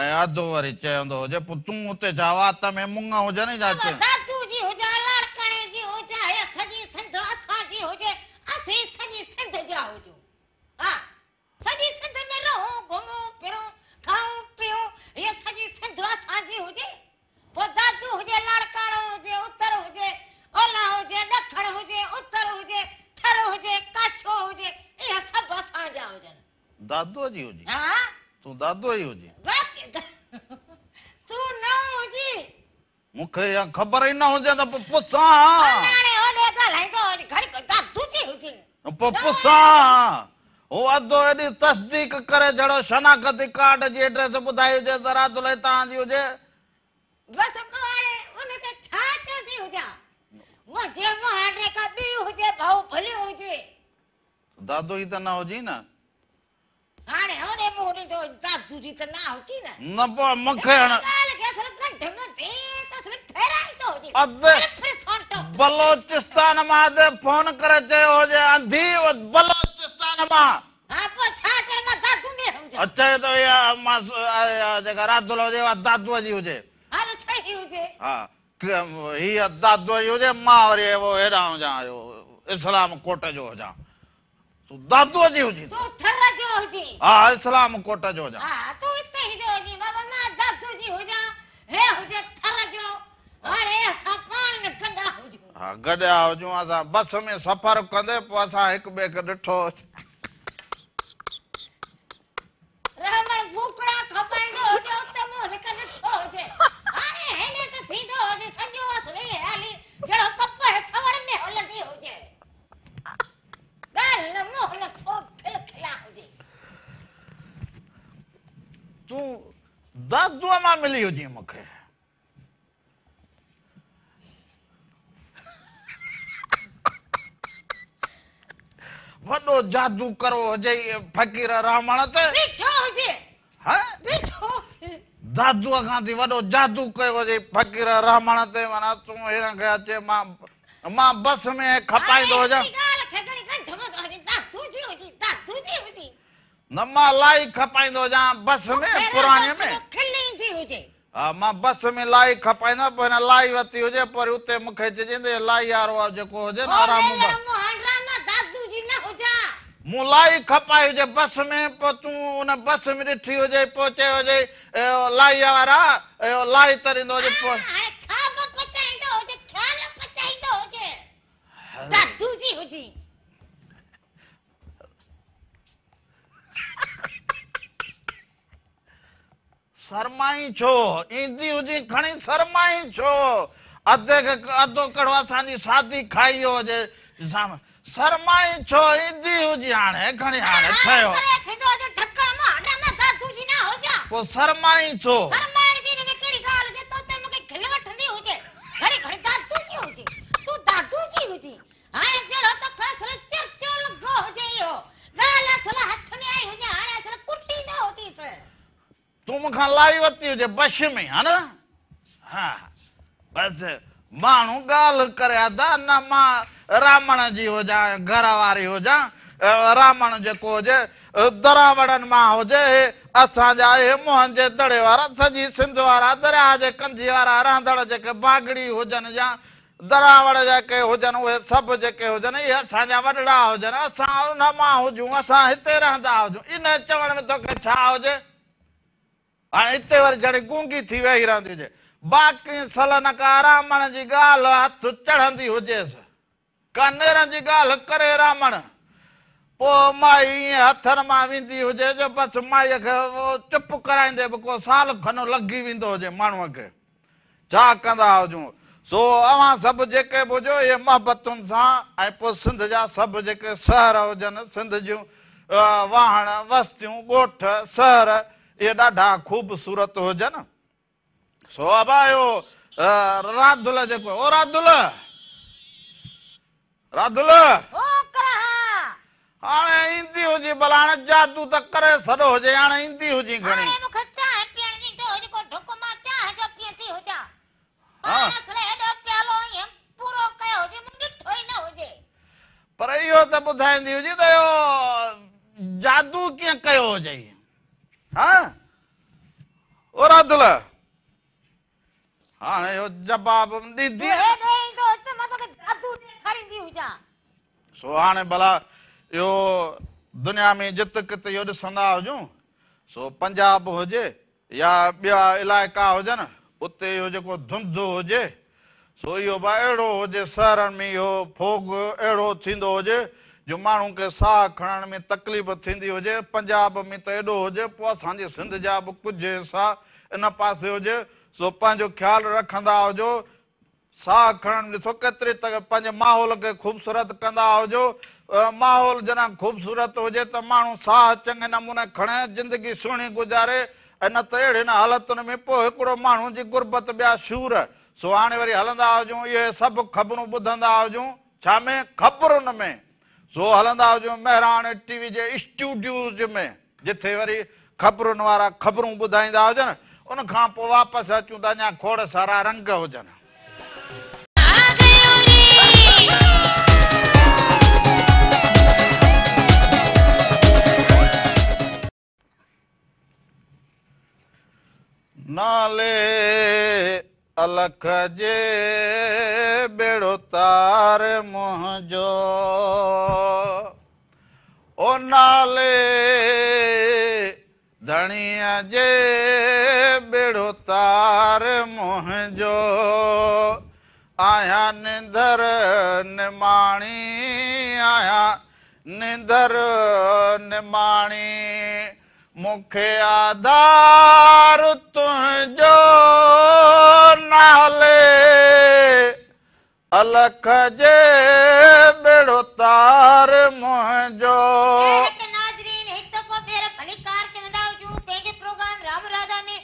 A: ऐं अधु वरी चवंदो हुजे पोइ तूं उते छा वात में मुङ हुजनि छा
B: दादू जी हुजे लाड़काणे जी हुजे या सॼी सिंध असांजी हुजे असीं सॼी सिंध जा हुजूं हा सॼी सिंध में रहूं घुमूं फिरूं खाऊं पियूं इहा सॼी सिंध असांजी हुजे पोइ दादू हुजे लाड़काणो हुजे उत्तर हुजे ओलह हुजे ॾखण हुजे उत्तर हुजे थर हुजे काछो हुजे इहा सभु असांजा हुजनि
A: दादूअ जी हुजे
B: हा
A: तूं दादूअ जी हुजे मूंखे इहा ख़बर ई न हुजे त पोइ पुछां
B: हाणे ओले ॻाल्हाई तो घड़ी दादू जी हुजे
A: पोइ पुछां हू अधो एॾी तस्दीक करे जहिड़ो शनाख़ती कार्ड जी एड्रेस ॿुधाई हुजे ज़रा तुले तव्हांजी हुजे
B: बस हाणे उनखे छा चवंदी हुजां मुंहिंजे मुंहिंजे का ॿी हुजे भाऊ भली हुजे
A: दादू ई त न हुजी न
B: हाणे होॾे मोॾे तो दादू जी त न हुजी न
A: पोइ मूंखे हाणे
B: ॻाल्हि खे असल गंढ में दे त असल फेराई तो हुजे
A: अधे
B: फिर सोटो
A: बलोचिस्तान मां अधे फोन करे चयो हुजे अंधी बलोचिस्तान मां
B: हा पोइ छा चए मां दादू में हुजां
A: अचे त इहा मां जेका रादुल हुजे उहा दादूअ जी हुजे
B: हाणे सही हुजे
A: हा हीअ दादूअ जी हुजे मां वरी हेॾां हुजां इस्लाम कोट जो हुजां तूं दादूअ जी हुजी
B: तू थर जो हुजे
A: हा इस्लाम कोट जो हुजां
B: हा तू हिते ई जो हुजे बाबा मां दादू जी हुजां हे हुजे थर जो हाणे असां पाण में गॾा हुजूं
A: हा गॾिया हुजूं असां बस में सफ़र कंदे पोइ असां हिक ॿिए खे ॾिठो
B: रहमण भूकड़ा खपाइंदो हुजे उते मूं हिक ॾिठो हुजे हाणे हेने त थींदो हुजे सॼो असली हाली जहिड़ो कप सवण में हलंदी हुजे ॻाल्हि न मुंहुं न छो खिलखिला हुजे
A: तूं दादूअ मां मिली हुजी मूंखे वॾो जादू करो हुजे फ़कीर रहमण ते
B: बीठो हुजे
A: हा
B: बीठो हुजे
A: दादूअ खां थी वॾो जादू कयो हुजे फ़कीर रहमण ते माना तूं हिन खे अचे मां बस में खपाईंदो हुजां
B: ॻाल्हि खे घड़ी गंढ में हुजे दादू जी हुजे
A: न मां लाई खपाईंदो हुजां बस में पुराणे में
B: खिलींदी हुजे
A: हा मां बस में लाई खपाईंदो पोइ हिन लाई वरिती हुजे पर उते मूंखे चइजंदे लाई वारो जेको हुजे न आराम
B: दादू जी न हुजां
A: मूं लाई खपाई हुजे बस में पोइ तूं उन बस में ॾिठी हुजे पोइ चयो हुजे लाई वारा लाई तरींदो हुजे पोइ
B: ख्याल पचाईंदो हुजे दादू जी हुजी
A: शर्माई छो ईंदी हुजी खणी शर्माई छो अधे खे अधो कड़ो असांजी शादी खाई हुजे शर्माई छो ईंदी हुजी हाणे खणी हाणे ठहियो पोइ शर्माई छो तूं मूंखां लाई वरिती हुजे बश में हा न हा बसि माण्हू ॻाल्हि करे था न मां रामण जी हुजां घर वारी हुजां रामण जेको हुजे दरावड़नि मां हुजे असांजा हे मोहन जे दड़े वारा सॼी सिंध वारा दरिया जे कंजी वारा रहंदड़ जेके बागड़ी हुजनि या दरावड़ जेके हुजनि उहे सभु जेके हुजनि इहे असांजा वॾड़ा हुजनि असां उन मां हुजूं असां हिते रहंदा हुजूं इन चवण में तोखे छा हुजे हाणे हिते वरी जड़ी गूंगी थी वेही रहंदी हुजे बाक़ी सलन का रामण जी ॻाल्हि हथ चढ़ंदी हुजेसि का नेरनि जी ॻाल्हि करे रामण पोइ माई ईअं हथनि मां वेंदी हुजे जो बसि माईअ खे चुप कराईंदे बि को साल खनो लॻी वेंदो हुजे माण्हूअ खे छा कंदा हुजूं सो अवां सभु जेके बि हुजो इहे मोहबतुनि सां ऐं पोइ सिंध जा सभु जेके शहर हुजनि सिंध जूं वाहण वस्तियूं ॻोठ शहर इहे ॾाढा ख़ूबसूरत हुजनि सो अबायो रादुल जेको ओ रादुल रादुल हाणे ईंदी हुजी भला हाणे जादू त करे छॾो हुजे हाणे ईंदी हुजी घणी पर इहो त ॿुधाईंदी हुजी त इहो जादू कीअं कयो हुजे हा ओ रादुल हाणे इहो जवाब ॾींदी सो हाणे भला इहो दुनिया में जित कित इहो ॾिसंदा हुजूं सो पंजाब हुजे या ॿिया इलाइक़ा हुजनि उते इहो जेको धुंधु हुजे सो इहो बि अहिड़ो हुजे शहरनि में इहो फोग अहिड़ो थींदो हुजे जो माण्हू खे साह खणण में तकलीफ़ थींदी हुजे पंजाब में त एॾो हुजे पोइ असांजे सिंध जा बि कुझु हिसा इन पासे हुजे सो पंहिंजो ख्यालु रखंदा हुजो साह खणण ॾिसो केतिरी पंहिंजे माहौल खे ख़ूबसूरत कंदा हुजो माहौल जना ख़ूबसूरत हुजे त माण्हू साह चङे नमूने खणे ज़िंदगी सुहिणी गुज़ारे ऐं न त अहिड़ियुनि हालतुनि में पोइ हिकिड़ो माण्हू जी गुरबत ॿिया शूर सो हाणे वरी हलंदा हुजूं इहे सभु ख़बरूं ॿुधंदा हुजूं छा में ख़बरुनि में सो हलंदा हुजूं महिराणे टीवी जे स्टूडियोज़ में जिथे वरी ख़बरुनि वारा ख़बरूं ॿुधाईंदा हुजनि उन खां पोइ वापसि अचूं त अञा खोड़ सारा रंग हुजनि नाले अलख जे बेड़ो तार मुंहिंजो ओ नाले धणीअ जे बेड़ो तार मुंहिंजो आया निंदर निमाणी आया निंदर निमाणी मूंखे आधार तुंहिंजो नाले अलख जे बेड़ो तार मुंहिंजो
B: नाज़रीन हिकु दफ़ो ॿीहर भली कार चवंदा हुजूं पंहिंजे प्रोग्राम राम राधा में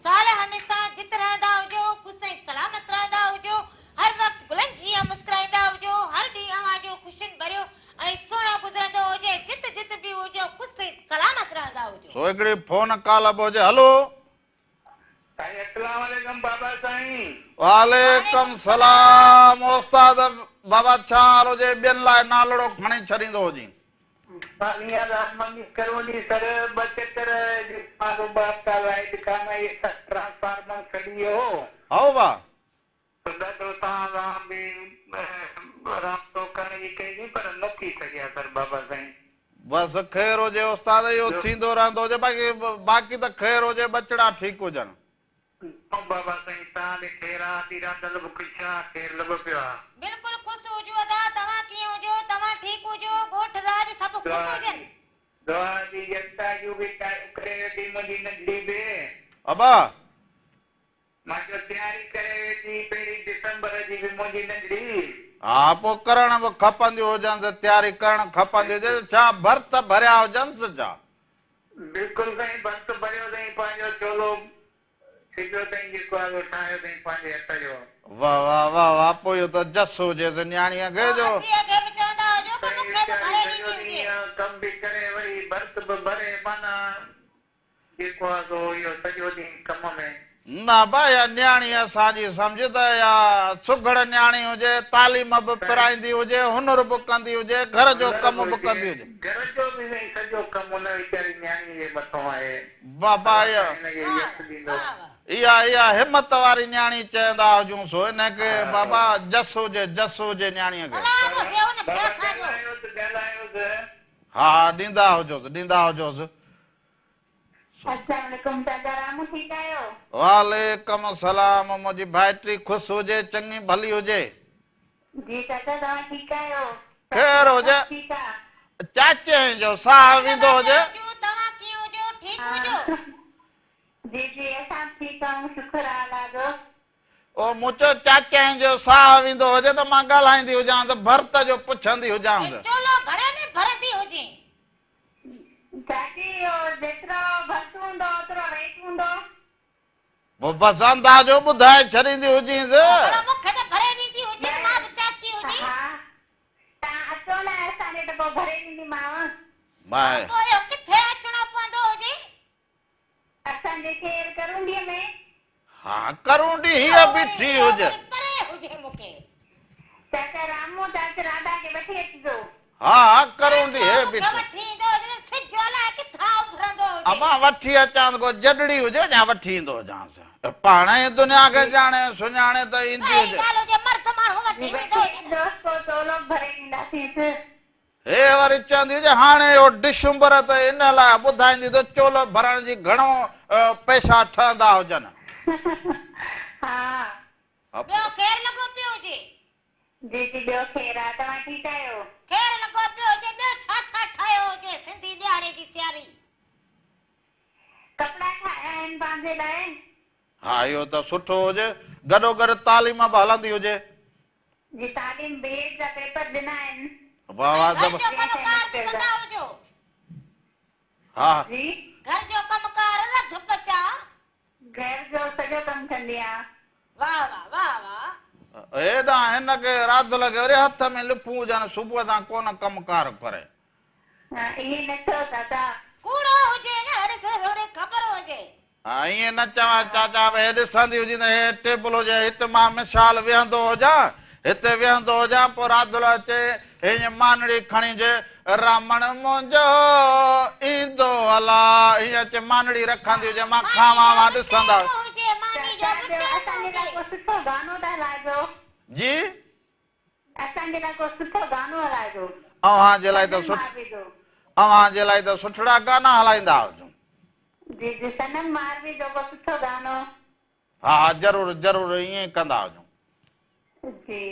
B: साल हमेशा जित रहंदा हुजो ख़ुशि ऐं सलामत रहंदा हुजो हर वक़्तु गुलनि जीअं मुस्कुराईंदा हुजो हर ॾींहुं अवाजो ख़ुशियुनि भरियो ऐं सुहिणो गुज़रंदो हुजे जित जित बि हुजो ख़ुशि ऐं सलामत रहंदा हुजो
A: सो हिकिड़ी फोन कॉल बि हुजे हलो
C: साईं अस्सलाम वालेकुम बाबा साईं
A: वालेकुम सलाम उस्ताद बाबा छा हाल हुजे ॿियनि लाइ नालड़ो खणी छॾींदो हुजी
C: पानिया रामनी करोनी सर बचतर मारो बाप का लाइट खाना ये ट्रांसफार्मर खड़ी हो
A: आओ बा
C: खुदा तो राम भी राम तो करने की नहीं पर न थी सकिया सर बाबा साईं
A: बस ख़ैर हुजे उस्ताद इहो थींदो रहंदो हुजे बाक़ी त ख़ैर हुजे बचड़ा ठीकु हुजनि
C: बाबा साईं तव्हां ख़ैरा तीरा दल बुखिया ख़ैर लॻो पियो आहे
B: बिल्कुलु ख़ुशि हुजो अदा तव्हां कीअं हुजो तव्हां ठीकु हुजो ॻोठ राज सभु ख़ुशि हुजनि
C: दुआ जी जनता जो भी करे वेठी मुंहिंजी नंढी बे
A: अबा
C: मां जो तयारी करे वेठी पहिरीं दिसंबर जी बि मुंहिंजी नंढड़ी
A: हा पोइ करण बि खपंदियूं हुजनि तयारी करणु खपंदी हुजे छा भर्त भरिया हुजनि छा
C: बिल्कुलु साईं भर्त भरियो साईं पंहिंजो चोलो सिधो साईं जेको आहे उहो ठाहियो साईं पंहिंजे हथ जो
A: वाह वाह वाह वाह पोइ इहो त जस हुजेसि न्याणीअ खे जो
C: कम बि करे वरी भर्त बि भरे माना जेको आहे सो इहो सॼो ॾींहुं कम में
A: न भाई न्याणी असांजी सम्झ त या सुघड़ न्याणी हुजे तालीम बि पिराईंदी हुजे हुनर बि कंदी हुजे घर जो कम बि कंदी हुजे
C: घर जो बि साईं सॼो कम हुन वीचारी न्याणी जे मथां आहे
A: बाबा इहा हिमत वारी न्याणी चवंदा हुजूं सो हिनखे बाबा जस हुजे न्याणीअ खे हा ॾींदा हुजोसि
D: अस्सलामुअलैकुम चाचा रामू ठीक आयो
A: वालेकुम सलाम मुंहिंजी भाइटी ख़ुशि हुजे चङी भली हुजे
D: जी चाचा तव्हां ठीक आयो
A: ख़ैर हुजे
D: ठीक आहे
A: चाचे जो साह विंदो हुजे
B: तव्हां कीअं हुजो ठीकु हुजो
D: जी जी असां ठीक आहियूं शुक्र आहे अल्लाह जो
A: ओ मुंहिंजो चाचे जो साह विंदो हुजे त मां ॻाल्हाईंदी हुजां त भर्त जो पुछंदी हुजां
B: चोलो घणे में भरंदी हुजे
D: चाची जेतिरो भर्त हूंदो ओतिरो वेट हूंदो
A: पोइ बसि अंदाज़ो ॿुधाए छॾींदी हुजीसि
B: मूंखे त भरे ॾींदी हुजे मां बि चाची हुजे
D: हा तव्हां अचो न असांखे त पोइ भरे ॾींदीमांव
B: पोइ किथे अचणो पवंदो हुजे
D: असांजे खेर करूंडीअ में
A: हा करूंडी हीअ बीठी हुजे
B: परे हुजे मूंखे
D: चाचा रामू चाचा राधा खे वठी अचिजो
A: हा करूंडी हे बीठी
B: वठी ईंदो सिजो अलाए किथां उभरंदो हुजे
A: अमां वठी अचां को जडड़ी हुजे या वठी ईंदो हुजांसि पाण ई दुनिया खे ॼाणे सुञाणे त ईंदी हुजे
B: मर्द माण्हू वठी वेंदो हुजे
D: दोस्त को चोलो भरे ॾींदासीं
A: हे वरी चवंदी हुजे हाणे इहो डिसंबर त इन लाइ ॿुधाईंदी त चोलो भरण जी घणो पैसा ठहंदा हुजनि
D: हा
B: ॿियो ख़ैर लॻो पियो हुजे
D: जी जी ॿियो ख़ैर आहे तव्हां ठीकु आहियो
B: ख़ैर लॻो पियो हुजे ॿियो छा छा ठाहियो हुजे सिंधी ॾियारे जी तयारी
D: कपिड़ा ठाहिया आहिनि पंहिंजे लाइ
A: हा इहो त सुठो हुजे गॾो गॾु तालीम बि हलंदी हुजे
D: जी तालीम बीएड जा पेपर ॾिना आहिनि
A: वाह वाह
B: घर जो कमकार बि कंदा हुजो
A: हा
D: जी
B: घर जो कमकार रध पचा
D: घर जो सॼो कमु कंदी आहियां
B: वाह वाह वाह वाह
A: हेॾा हिनखे राति लॻे वरी हथ में लिफूं हुजनि सुबुह सां कोन कमकार करे
D: इहे नथो दादा
B: कूड़ो हुजे न ॾिस थोरी ख़बर हुजे
A: हा ईअं न चवां चाचा भई हे ॾिसंदी हुजी त हे टेबल हुजे हिते मां मिसाल वेहंदो हुजां हिते वेहंदो हुजां पोइ राति अचे हीअं मानड़ी खणी जे रामण मुंहिंजो ईंदो हला हीअं अचे मानड़ी रखंदी हुजे मां खावां वां ॾिसंदा
B: हुजे मानी जो
D: असांजे लाइ को सुठो गानो था हलाइजो
A: जी
D: असांजे लाइ को सुठो गानो हलाइजो
A: अव्हांजे लाइ त सुठ अव्हांजे लाइ त सुठड़ा गाना हलाईंदा हुजूं
D: जी जी सनम मारवी जो को सुठो गानो
A: हा हा ज़रूरु ज़रूरु ईअं ई कंदा हुजूं
D: जी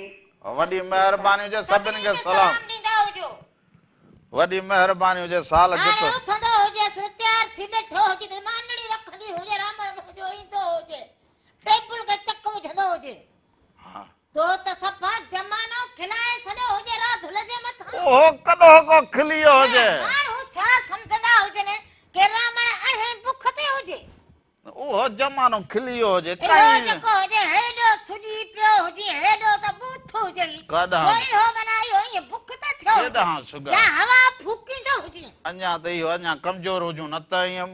A: वॾी महिरबानी हुजे सभिनी खे सलाम
B: ॾींदा हुजो
A: वॾी महिरबानी हुजे साल
B: हाणे
A: गितो
B: उथंदो हुजे तयार थी वेठो हुजे त मानड़ी रखंदी हुजे रामण मुंहिंजो ईंदो हुजे टेबल खे चक विझंदो हुजे
A: हा
B: तो त सफ़ा ज़मानो खिलाए छॾियो हुजे राधुल जे मथां
A: ओहो कॾो को खिलियो हुजे
B: माण्हू छा सम्झंदा हुजनि के रामण अणे बुख ते हुजे
A: उहो ज़मानो खिलियो हुजे
B: इहो जेको हुजे हेॾो सुॼी पियो हुजे हेॾो त बूथ हुजे
A: कॾहिं
B: कोई हो मना इहो ईअं बुख त थियो हुजे
A: केॾां सुगा
B: या हवा फूकींदो हुजे
A: अञा त इहो अञा कमज़ोर हुजूं न त ईअं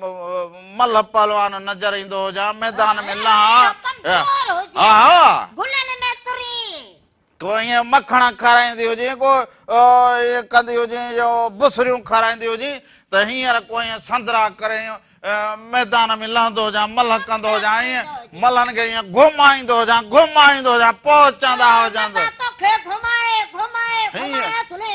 A: मल पहलवान नज़र ईंदो हुजां मैदान में
B: कमज़ोर हुजे
A: हा
B: गुलनि में तुरी
A: को ईअं मखण खाराईंदी हुजे को ईअं कंदी हुजे जो बुसरियूं खाराईंदी हुजे त हींअर को ईअं संदरा करे मैदान में लहंदो हुजां मल कंदो हुजां ईअं मलनि खे ईअं घुमाईंदो हुजां पहुचंदा हुजां
B: तोखे घुमाए घुमाए घुमाए थुले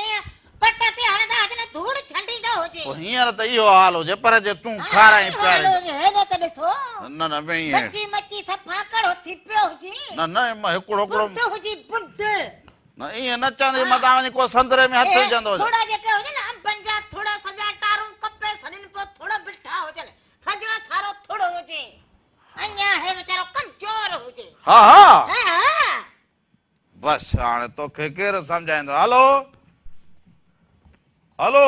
B: पट ते हणदा हजने धूड़ छंडींदो हुजे
A: हींअर त इहो हाल हुजे पर जे तूं खाराई पियारे
B: हेॾो त ॾिसो
A: न न भई
B: सची मची सफ़ा कड़ो थी पियो हुजे
A: न न हिकिड़ो
B: बुढ हुजे बुढ
A: न ईअं न चवंदी मथां वञी को संदरे में हथ विझंदो हुजे
B: थोड़ा जेके हुजे न अंबनि जा थोड़ा सॼा टारूं कपे सड़िन पोइ थोड़ा बिठा हुजनि सॼो सारो थोड़ो हुजे अञा हे वीचारो कमज़ोर हुजे
A: हा हा
B: हा
A: बस हाणे तोखे केरु सम्झाईंदो हलो हलो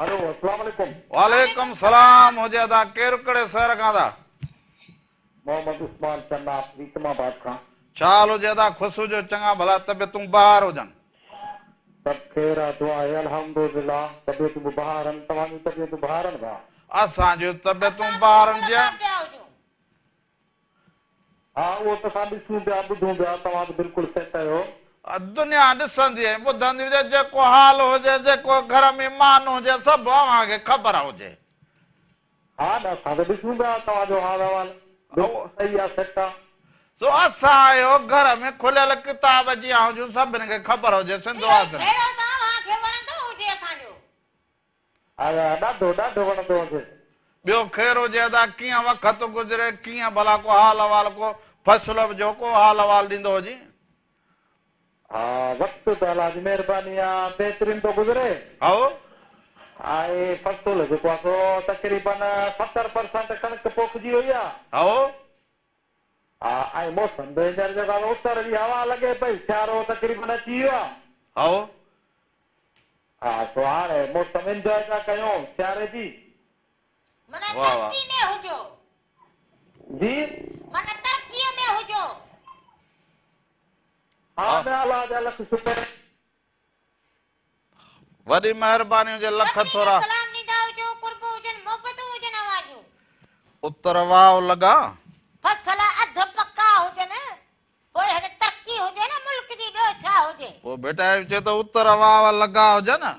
C: हेलो अस्सलाम वालेकुम
A: वालेकुम सलाम हुजे अदा केरु कहिड़े शहर खां था
C: मोहम्मद उस्मान चन्ना रीतमाबाद खां
A: छा हाल हुजे अदा ख़ुशि हुजो चङा भला तबियतूं बहार हुजनि
C: सब ख़ैर आहे दुआ आहे अल्हम्दुलिल्लाह तबियतूं बहार आहिनि तव्हांजूं तबियतूं बहार आहिनि भाउ
A: असांजूं तबियतूं बहार हुजनि
C: हा उहो त असां ॾिसूं पिया ॿुधूं पिया तव्हां त बिल्कुलु सेट आहियो
A: दुनिया ॾिसंदी आहे ॿुधंदी हुजे जेको हाल हुजे जेको घर में मान हुजे सभु अव्हांखे ख़बर हुजे
C: हा न असां त ॾिसूं पिया तव्हांजो हाल अहवाल सही आहे सेट आहे
A: सो असां आहियो घर में खुलियल किताब जीअं हुजूं सभिनी खे ख़बर हुजे सिंधो
C: ॾाढो ॾाढो वणंदो हुजे
A: ॿियो ख़ैर हुजे अदा कीअं वक़्त गुज़रे कीअं भला को हाल अहवाल को फ़सुल जो को हाल अहवाल ॾींदो हुजे
C: हा वक़्तु त अलाह जी महिरबानी आहे बहितरीन थो गुज़रे
A: हो
C: ऐं फ़सुल जेको आहे सो तक़रीबन 70% कणिक पोखिजी वई आहे
A: हो
C: हा ऐं मौसम बि हींअर जेका उतर जी हवा लॻे पई सियारो तक़रीबन अची वियो आहे
A: हो
C: हा सो हाणे मौसम इंजॉय था कयूं सियारे जी जी हा अलाह जा लख शुक्र
A: वॾी महिरबानी हुजे लख थोरा उतर वाव लॻा
B: फसल अध पक्का हुजनि पोइ हजे तरक़ी हुजे न मुल्क जी ॿियो छा हुजे
A: पोइ बेटा चए त उतर वाव लॻा हुजनि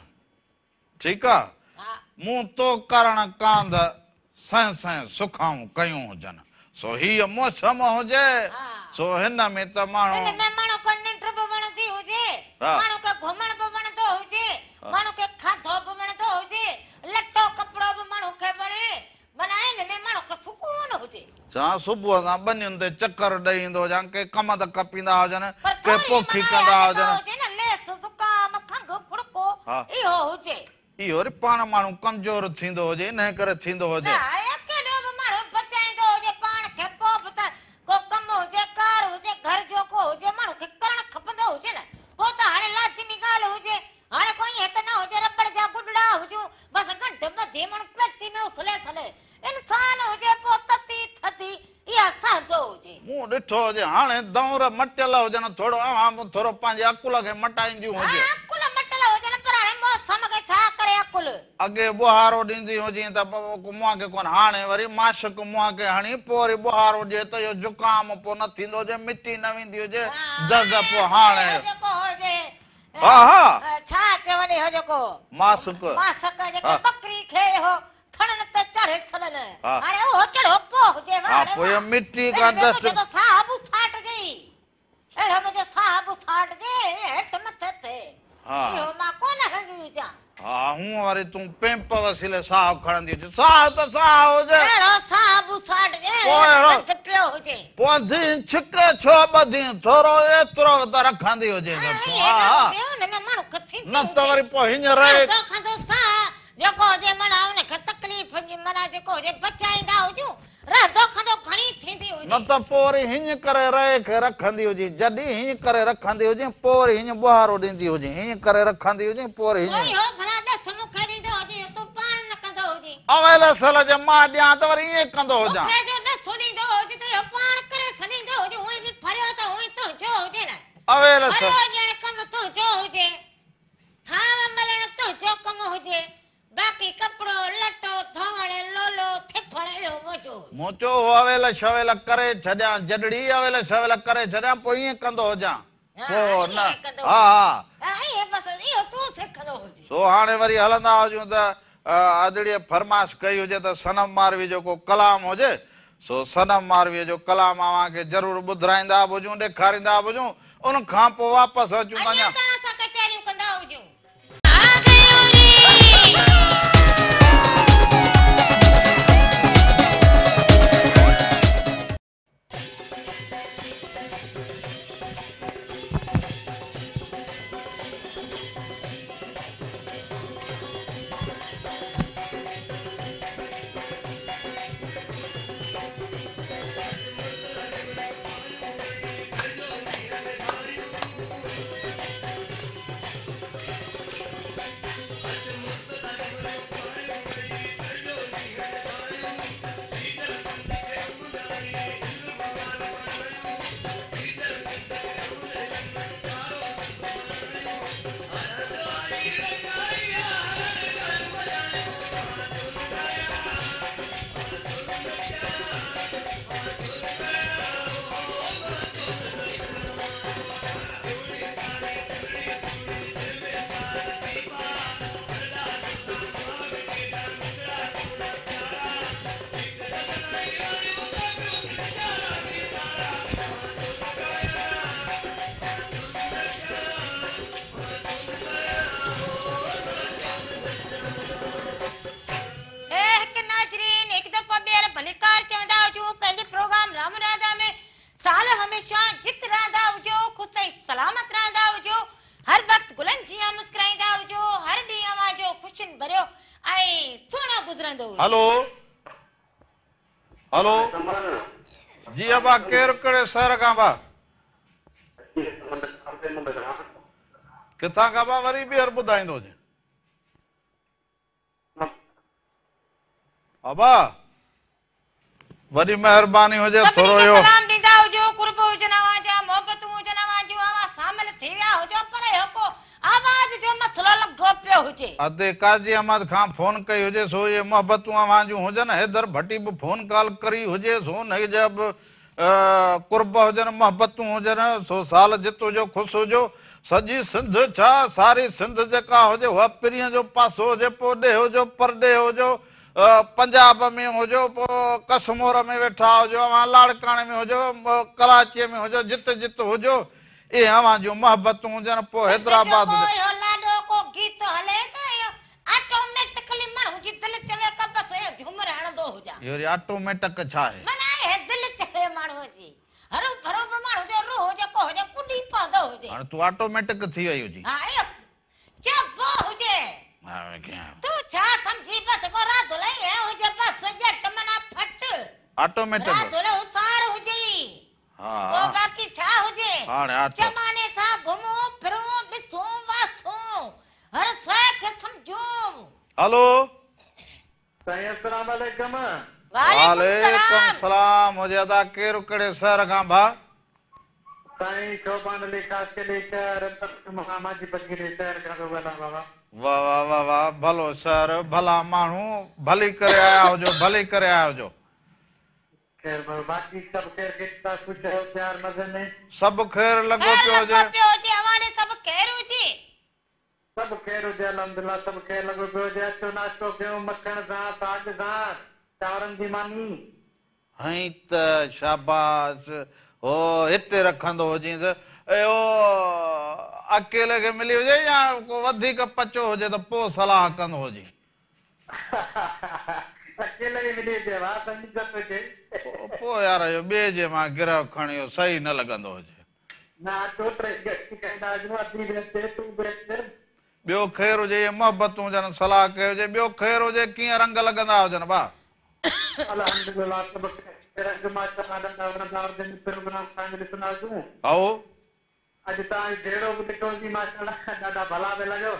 A: ठीकु आहे मूं तो करण कांध सह सह सुखाऊं कयूं हुजनि सो हीअ मौसम हुजे सो हिन में त माण्हू
B: माण्हू खे निंड बि वणंदी हुजे माण्हू खे घुमण बि वणंदो हुजे माण्हू खे खाधो बि वणंदो हुजे लटो कपिड़ो बि माण्हू खे वणे माना हिन में माण्हू खे सुकून हुजे
A: छा सुबुह सां ॿनियुनि ते चकर ॾेई ईंदो हुजां के कम त कपींदा हुजनि के पोखी कंदा हुजनि
B: लेस जुकाम खंघ फुड़को इहो हुजे
A: इहो वरी पाण माण्हू कमज़ोर थींदो हुजे इन करे थींदो हुजे
B: केॾो बि माण्हू बचाईंदो हुजे पाण खे पोइ तो मधी मन प्रति में उसले थले इंसान हुजे पो तती थदी या सांदो हुजे
A: मूं ॾिठो हुजे हाणे दौर मटियल हुजनि थोरो थोरो पंहिंजे अकुल खे मटाईंदियूं हुजे
B: अकुल मटल हुजनि पर हाणे मौसम खे छा करे अकुल
A: अॻे बुहारो ॾींदी हुजे त मुंहं खे कोन हाणे वरी माशक मुंहं खे हणी पोइ वरी बुहारो ॾिए त इहो जुकाम पोइ न थींदो हुजे मिटी न वेंदी हुजे दर्द पोइ हाणे
B: जेको हुजे
A: हा हा
B: छा चवणी हो जेको
A: मासक
B: मासक जेके बकरी खे हो थणन ते चढ़े छलन
A: हा।
B: हाणे हो चढ़ो पो हुजे
A: हा पोइ इहो मिटी का डस्ट
B: तो साहब साट गई एड़ा मुझे साहब साट जे हेठ मथे थे
A: हा
B: इहो मां कोन हंदी जा
A: हा हूअं वरी तूं पेंप वसीले साहु खणंदी हुजे साहु त साहु हुजे
B: एड़ो साहब साट जे
A: पोइ अहिड़ो-
B: हेठ पियो हुजे
A: पोइ धी छिक छो ॿधी थोरो एतिरो त रखंदी हुजे त तूं हा
B: हुन में माण्हू कथी
A: न त वरी पोइ हींअर रहे
B: तो खंदो सा जेको हुजे मना हुन खे तकलीफ़ जी मना जेको हुजे बचाईंदा हुजूं रहंदो खंदो घणी थींदी हुजे
A: न त पोइ वरी हीअं करे रहे खे रखंदी हुजे जॾहिं हीअं करे रखंदी हुजे पोइ वरी हीअं बुहारो ॾींदी हुजे हीअं करे रखंदी हुजे पोइ वरी
B: कोई
A: हीअं
B: हो भला दस मूंखे ॾींदो हुजे तूं पाण न कंदो हुजे
A: अवेल सल जे मां ॾियां त वरी ईअं कंदो हुजां
B: मूंखे जो दस ॾींदो हुजे त इहो पाण करे छॾींदो हुजे उहे बि फरियो त उहे तुंहिंजो हुजे न
A: अवेल
B: फरियो
A: सल
B: ॼण कमु तुंहिंजो हुजे थांव मलण तुंहिंजो कमु हुजे बाक़ी कपिड़ो लटो धोवण लोलो थिफण इहो मुंहिंजो
A: मूं चयो अवेल शवेल करे छॾियां जॾड़ी अवेल शवेल करे छॾियां पोइ ईअं कंदो हुजां पोइ न हा हा
B: इहे बसि इहो तूं सिखंदो हुजे
A: सो हाणे वरी हलंदा हुजूं त अदड़ीअ फरमाइश कई हुजे त सनम मारवी जो को कलाम हुजे सो सनम मारवीअ जो कलाम अव्हांखे ज़रूरु ॿुधाईंदा बि हुजूं ॾेखारींदा बि हुजूं उन खां पोइ वापसि अचूं त
B: अञा
A: अञा
B: त असां कचहरियूं कंदा हुजूं
A: हेलो हेलो जी अबा केरु कहिड़े शहर खां बा किथां खां बा वरी ॿीहर ॿुधाईंदो हुजे अबा वॾी महिरबानी हुजे थोरो इहो
B: सलाम ॾींदा हुजो कुर्ब हुजनि अवांजा मोहबतूं हुजनि अवांजूं अवां शामिल थी विया हुजो पर इहो को आवाज़ जो मसलो लॻो पियो हुजे
A: अदे काजी अहमद खां फोन कई हुजे सो ये मोहबतूं अवांजूं हुजनि हैदर भट्टी बि फोन कॉल करी हुजे सो हुन जा बि कुर्ब हुजनि मोहबतूं हुजनि सो साल जित हुजो ख़ुशि हुजो सॼी सिंध छा सारी सिंध जेका हुजे उहा पिरीअ जो पासो हुजे पोइ ॾे हुजो परॾे हुजो पंजाब में हुजो पोइ कसमोर में वेठा हुजो अवां लाड़काणे में हुजो कराचीअ में हुजो जित जित हुजो ए अवां जूं मोहबतूं हुजनि पोइ हैदराबाद में
B: इहो लाॾो को गीत हले त इहो ऑटोमेटिकली माण्हू जी दिलि चवे का बसि इहो झूमर हणंदो हुजां
A: इहो वरी ऑटोमेटिक छा आहे
B: माना इहे दिलि चवे माण्हूअ जी हरो भरो माण्हू जो रूह जेको हुजे कुॾी पवंदो हुजे
A: हाणे तूं ऑटोमेटिक थी वई हुजी
B: हा इहो चबो हुजे तूं छा सम्झी बसि को राधुल इहे हुजे बसि ॼट मना फट
A: ऑटोमेटिक
B: राधुल हुसार हुजे
A: हा
B: तो बाकी छा हुजे
A: हाणे
B: जमाने सां घुमो फिरो ॾिसो वासो हर शइ खे सम्झो
A: हेलो
C: साईं अस्सलाम वालेकुम।
A: वालेकुम सलाम हो जादा केरु कड़े सर का भा
C: साईं शोभान अली खास के लेकर महामाजी बगी शहर का तो बना बाबा।
A: वाह वाह वाह वाह भलो सर भला मानू भली करे आया हो जो भली करे आया हो जो
C: खैर बाकी सब खैर कितना कुछ है प्यार मजे में
A: सब खैर लगो पियो जे
B: हमारे सब खैर हो जी
C: सब खैर हो जे अल्हम्दुलिल्लाह सब खैर लगो पियो जे अचो नाश्तो कयो मक्खण सां साग सां चावरनि जी मानी
A: हई त शाबाश ओ हिते रखंदो हुजी ओ अकेले के मिली हुजे या को वधिक पचो हुजे त पो सलाह कंदो हुजी
C: अकेले ही मिली जे वाह संगीत के
A: पो यार यो बे जे मां गिरह खणियो सही न लगंदो हुजे
C: ना तो ट्रे गट्टी कहंदा जो अधी बेचे तू बेचे
A: ॿियो ख़ैर हुजे मोहबतूं हुजनि सलाह कयो हुजे ॿियो ख़ैर हुजे कीअं रंग लॻंदा हुजनि भाउ
C: अल्हम्दुलिल्लाह सब रंग माशाअल्लाह ॾाढा वणंदा हुजनि प्रोग्राम तव्हांखे ॾिसंदा आहियूं
A: आओ
C: अॼु तव्हां जहिड़ो बि ॾिठो जी माशाअल्लाह ॾाढा भला पिया लॻो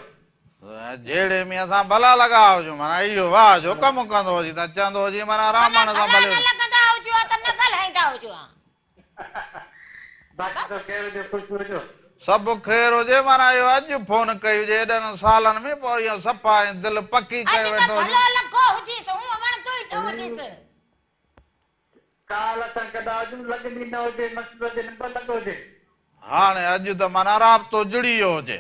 A: जहिड़े में असां भला लॻा हुजूं माना इहो वाह जो कमु कंदो हुजी त चवंदो हुजी माना रामण सां भले
B: लगंदा हुजो त न ॻाल्हाईंदा हुजो
C: बाक़ी तो ख़ैर हुजे ख़ुशि हुजो
A: सभु ख़ैर हुजे माना इहो अॼु फोन कई हुजे एॾनि सालनि में पोइ इहो सफ़ा ऐं दिलि पकी करे वेठो हुजे
B: भलो लॻो हुजी त हूअं वणंदो ई न हुजी त
C: काल असां कदा हुजूं लॻंदी न हुजे मस्तु हुजे न लॻो हुजे
A: हाणे अॼु त माना राब्तो जुड़ी वियो हुजे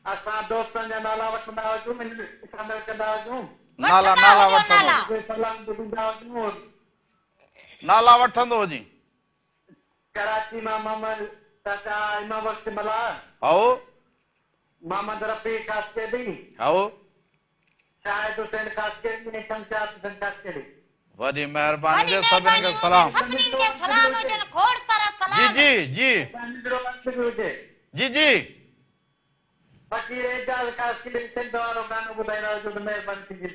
C: असां दोस्तनि जा नाला वठंदा हुजूं शामिल कंदा हुजूं
A: नाला नाला वठंदो
C: सलाम ॾींदा हुजूं
A: नाला वठंदो हुजी
C: कराची मां मोहम्मद चाचा इमाम वक्त मला
A: आओ
C: मोहम्मद रफी कास्केडी
A: आओ
C: शाहिद हुसैन कास्केडी ने शमशाद हुसैन कास्केडी
A: वॾी महिरबानी जे सभिनी खे सलाम
B: सभिनी खे सलाम हुजनि खोड़ सारा
A: जी
B: सलाम
A: जी जी
C: पंद्रो वक्त बि हुजे
A: जी जी
C: बाक़ी एजाज कास्केडी सिंध वारो गानो ॿुधाईंदा हुजो त महिरबानी थींदी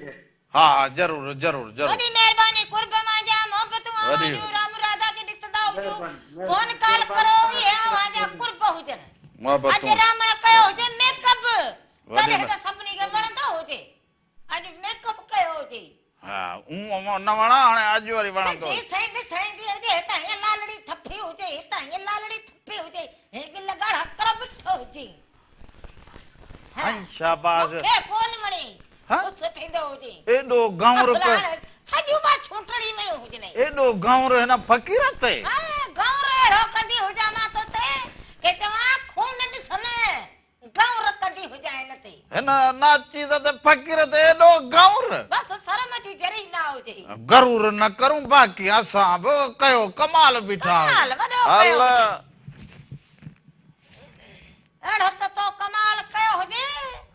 A: हा हा ज़रूरु ज़रूरु ज़रूरु
B: वॾी महिरबानी कुर्ब मांजा मोहबतूं आवाजूं राम राधा खे ॾिसंदा हुजो फोन कॉल करो ये आवाज कुर्ब हुजनि
A: मोहबतूं
B: अॼु रामण कयो हुजे मेकअप तॾहिं त सभिनी खे वणंदो हुजे अॼु मेकअप कयो हुजे
A: हा न वणा हाणे अॼु वरी वणंदो
B: ॾिसण हुजे हितां हीअं लालड़ी थपी हुजे हितां हीअं लालड़ी थपी हुजे हिकु लॻड़ हकर बिठो हुजे
A: शाबाश
B: मूंखे कोन वणे
A: हाँ?
B: गुस्सो थींदो हुजे
A: एॾो गांवरो
B: सॼो मां छूटड़ी में हुजने
A: एॾो गांवरो हिन फ़क़ीर ते
B: गांवरो अहिड़ो कंदी हुजां मां तो ते के तव्हां खून ॾिसण गांवरो कंदी हुजां हिन ते
A: हिन नाचीज़ ते फ़क़ीर ते एॾो गांवर
B: बस शर्म जी जरी ना हुजे
A: गरूर न करूं बाक़ी असां बि कयो कमाल बीठा
B: कमाल वॾो कयो
A: अल्लाह
B: अहिड़ो त तो कमाल कयो हुजे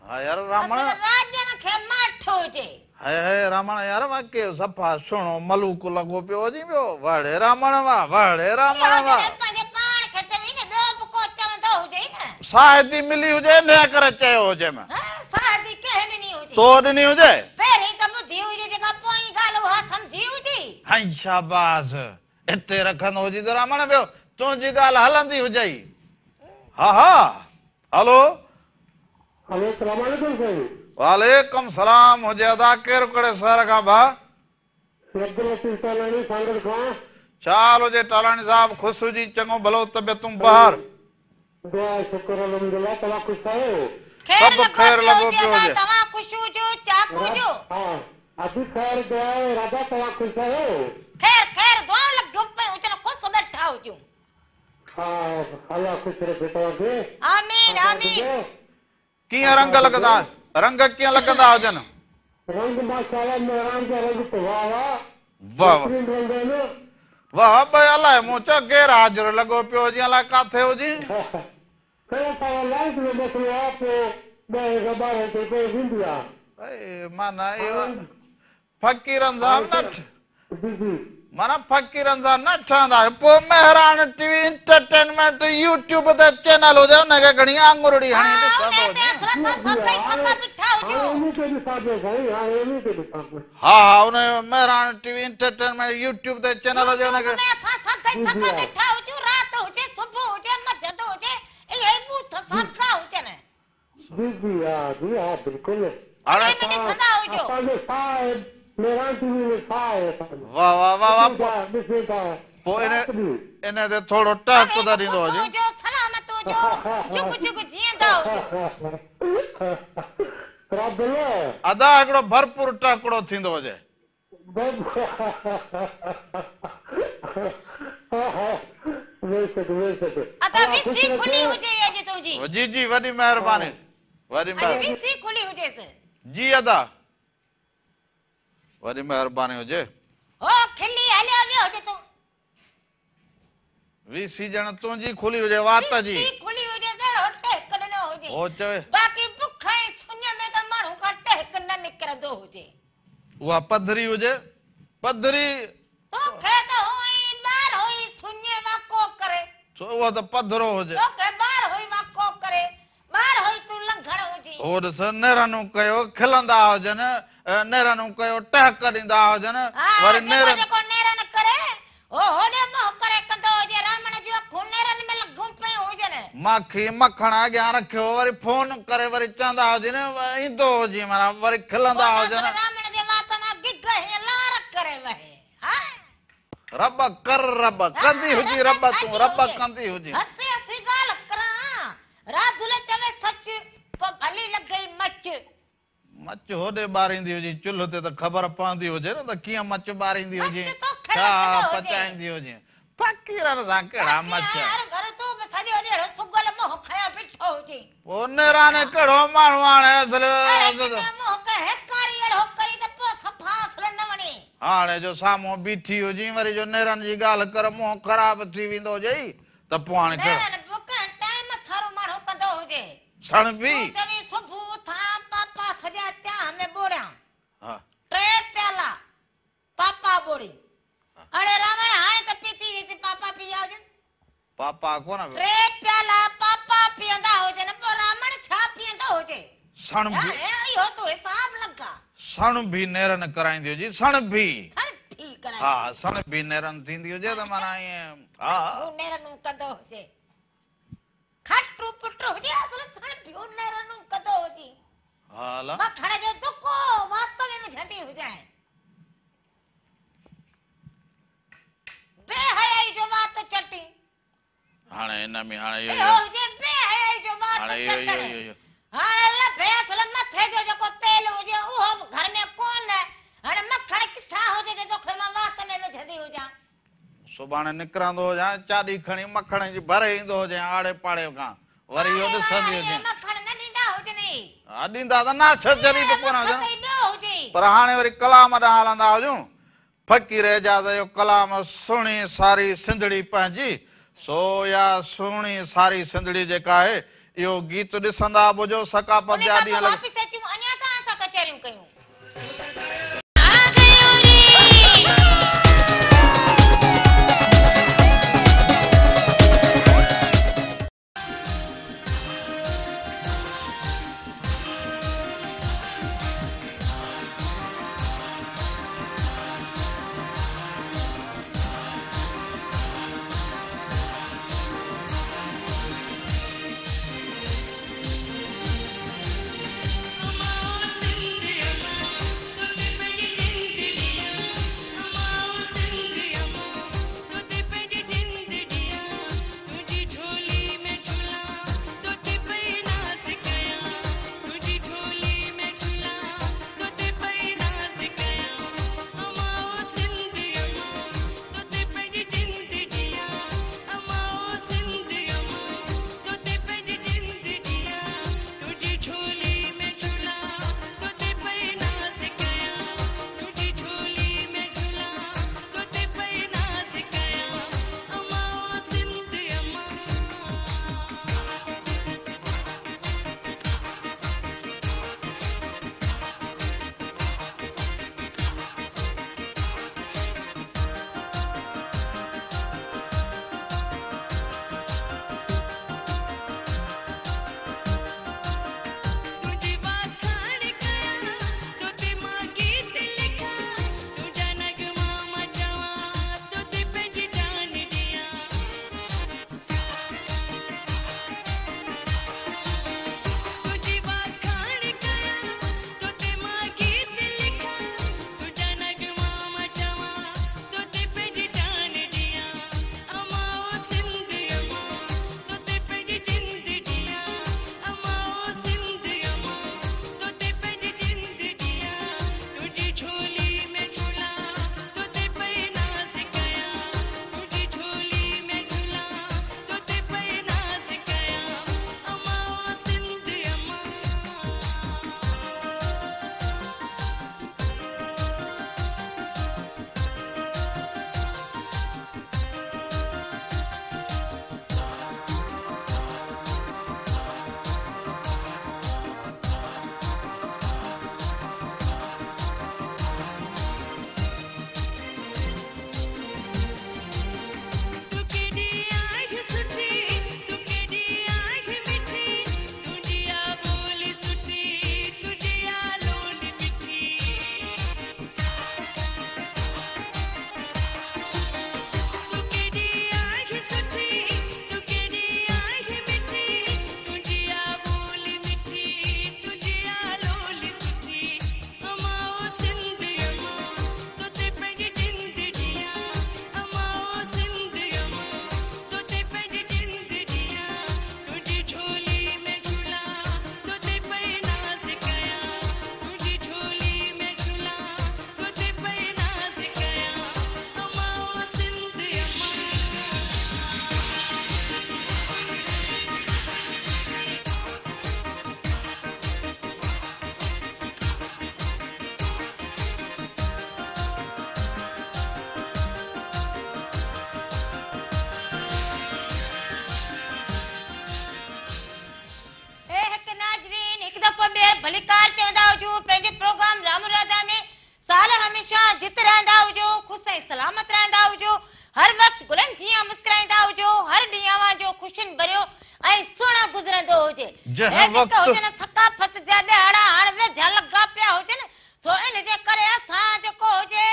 A: हा यार रामण
B: राजन खे माठ हुजे
A: हाय हाय रामण यार वाके सफ़ा सुहिणो मलूक लॻो पियो हुजी पियो वड़े रामण वाह वड़े रामण वाह
B: पंहिंजे पाण खे चवी न ॿियो बि को चवंदो हुजे न
A: साहिदी मिली हुजे इन करे चयो हुजे मां
B: सादी कंहिं ॾिनी हुजे
A: तो ॾिनी हुजे
B: पहिरीं त ॿुधी हुजे जेका पोइ ॻाल्हि उहा सम्झी हुजे
A: हाय शाबाश हिते रखंदो हुजी त रामण ॿियो तुंहिंजी ॻाल्हि हलंदी हुजे हा हा हेलो
C: हेलो अस्सलाम वालेकुम साईं
A: वालेकुम सलाम हुजे अदा केरु कड़े शहर खां भा
C: अब्दुल लतीफ तालानी सांगड़ खां
A: चाल हुजे टालाणी साहब ख़ुशि हुजी चङो भलो तबियतूं बहार
C: दुआ शुक्र अल्हम्दुलिल्लाह तव्हां ख़ुशि आहियो
A: सब खैर लॻो पियो हुजे
B: तव्हां ख़ुशि हुजो चाकू जो
C: हा अॼु खैर दुआ राजा तव्हां ख़ुशि आहियो
B: खैर खैर दुआ लॻो पियो हुजनि ख़ुशि वेठा हुजूं
C: हा अल्लाह ख़ुशि रखे तव्हांखे
B: आमीन आमीन
A: कीअं रंग लॻंदा रंग कीअं लॻंदा हुजनि
C: रंग माशाअल्लाह मेहरान जा रंग तो वाह
A: वाह
C: रंग आहिनि
A: वाह भई अलाए मूं चयो गैर हाज़िर लॻो पियो हुजी अलाए किथे हुजी
C: कयो तव्हां लाइट में मसलो आहे पोइ ॾह खां 12 ते कोई थींदी आहे
A: माना इहो फ़क़ीरनि सां न
C: जी जी
A: माना फ़क़ीरनि सां न ठहंदा पोइ महिरान टीवी इंटरटेनमेंट यूट्यूब ते चैनल हुजे हुनखे घणी आंगुरड़ी हणी ॾिसंदो हा हा हुन महिरान टीवी इंटरटेनमेंट यूट्यूब ते चैनल हुजे हुनखे
C: जी जी हा जी हा बिल्कुलु
A: हाणे
C: असांजो मेरा टीवी में छा आहे
A: वाह वाह वाह वाह
C: ॾिसे था
A: पोइ इन ते थोरो टहक त ॾींदो हुजे
B: जो सलामत हुजो जुग जुग जीअंदा हुजो
C: रब
A: अदा हिकिड़ो भरपूर टहकड़ो थींदो हुजे
B: अदा विसी खुली हुजे अॼु तुंहिंजी
A: जी जी वॾी महिरबानी वॾी
B: अॼु
A: महिरबानी
B: विसी खुली हुजेसि
A: जी अदा वॾी महिरबानी हुजे
B: ओ खिली हलियो वियो हुजे तूं
A: वीसी ॼण तुंहिंजी खुली हुजे वात जी
B: विसी खुली हुजे त टहक न हुजे
A: हो चवे
B: बाक़ी बुख ऐं सुञ में त माण्हू खां टहक न निकिरंदो हुजे
A: उहा पधरी हुजे पधरी
B: तोखे त हुई ॿार हुई सुञ वाको करे
A: उहा त पधरो हुजे
B: तोखे ॿार हुई वाको करे ॿार हुई तूं लंघण हुजी
A: हो ॾिस नेरनू कयो खिलंदा हुजनि नेरनू कयो टहक ॾींदा हुजनि वरी नेरन
B: जेको नेरन करे ओ होॾे मोह करे कंदो हुजे रामण जो अखूं नेरन में लॻूं पियूं हुजनि
A: माखी मखण अॻियां रखियो वरी फोन करे वरी चवंदा हुजनि ईंदो हुजे माना वरी खिलंदा हुजनि
B: रामण जे वात मां गिग हीअं लार करे वहे
A: रब कर रब कंदी हुजी रब तूं रब कंदी हुजी
B: हसी हसी ॻाल्हि करां राधुले चवे सच पोइ भली लॻई मच
A: मच होॾे ॿारींदी हुजी चुल्ह ते त ख़बर पवंदी हुजे न त कीअं मच ॿारींदी हुजे
B: मच तो खिल
A: छा
B: खिल हुजे।
A: पचाईंदी हुजे फ़क़ीरनि सां कहिड़ा मच
B: यार घर तूं बि सॼो ॾींहुं सुगल मोह खयो बीठो हुजे
A: पोइ नेराने कहिड़ो माण्हू हाणे असुल
B: मोह के हेकारी अहिड़ो करी त पोइ सफ़ा असुल न वणे
A: हाणे जो साम्हूं बीठी हुजी वरी जो नेरनि जी ॻाल्हि कर मुंहुं ख़राब थी वेंदो हुजे त पोइ हाणे
B: नेरन बुक टाइम थारो माण्हू कंदो हुजे
A: सण बि
B: तूं चवी सुबुह उथां पापा सॼा चाह में ॿोड़ियां
A: हा
B: 3 प्याला पापा ॿोड़ी अड़े रावण हाणे त पीती हुजे पापा पीया हुजनि
A: पापा कोन
B: 3 प्याला पापा पीअंदा हुजनि पोइ रावण छा पीअंदो हुजे
A: सण बि
B: इहो तूं हिसाब लगा
A: सण बि नेरनि कराईंदी हुजी सण बि
B: हर ठीक आहे
A: हा सण बि नेरनि थींदी हुजे त माना ईअं हा
B: तूं नेरनू कंदो हुजे खटू पुटू हुजे असुल सण ॿियो नेरनू कंदो हुजे
A: हाला
B: मखण जो दुको वात में विझंदी हुजाए बेहयाई जो वात चटी
A: हाणे इन में हाणे
B: इहो हुजे बेहयाई जो वात चटण हाणे लभे असुल मथे जो जेको तेल हुजे उहो घर में कोन हाणे मखण किथां हुजे जो तोखे मां वात में विझंदी हुजां
A: सुभाणे निकिरंदो हुजां चाॾी खणी मखण जी भरे ईंदो हुजे आड़े पाड़े खां वरी इहो ॾिसंदी हुजे
B: मखण न ॾींदा हुजनि
A: हा ॾींदा त नाश जरी त कोन हुजनि
B: ॿियो हुजे
A: पर हाणे वरी कलाम ॾांहुं हलंदा हुजूं फ़क़ीर एजाज़ जो कलाम सुहिणी सारी सिंधड़ी पंहिंजी सो या सुहिणी सारी सिंधड़ी जेका आहे इहो गीत ॾिसंदा ॿुधो सकाफ़त जा ॾींहं लॻ
B: वापसि अचूं अञा त असां कचहरियूं कयूं हर वक्त गुलन जिया मुस्कुराइंदा हुजो हर ॾींहुं जो खुशियुनि भरियो ऐं सुहिणो गुज़रंदो हुजे
A: जंहिं वक़्तु
B: हुजनि सकाफ़त जा ॾियारा हाणे वेझा लॻा पिया हुजनि तो इन जे करे असां जेको हुजे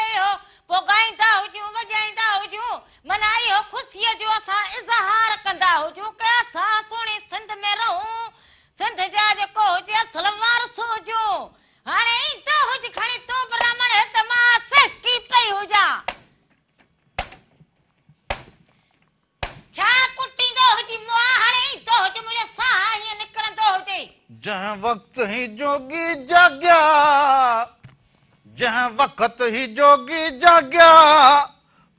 B: पोइ ॻाईंदा हुजूं वॼाईंदा हुजूं माना इहो ख़ुशीअ जो असां इज़हार कंदा हुजूं कि असां सुहिणी सिंध में रहूं सिंध जा जेको हुजे असल वारस हुजूं हाणे ईंदो हुज खणी तूं ब्राह्मण त मां सिकी पई हुजां छा कुटींदो हुजी मुआ हाणे ईंदो हुज मुंहिंजो साह हीअं निकिरंदो हुजे
A: जंहिं वक़्तु ही जोगी जाॻिया जंहिं वक़्तु ही जोगी जाॻिया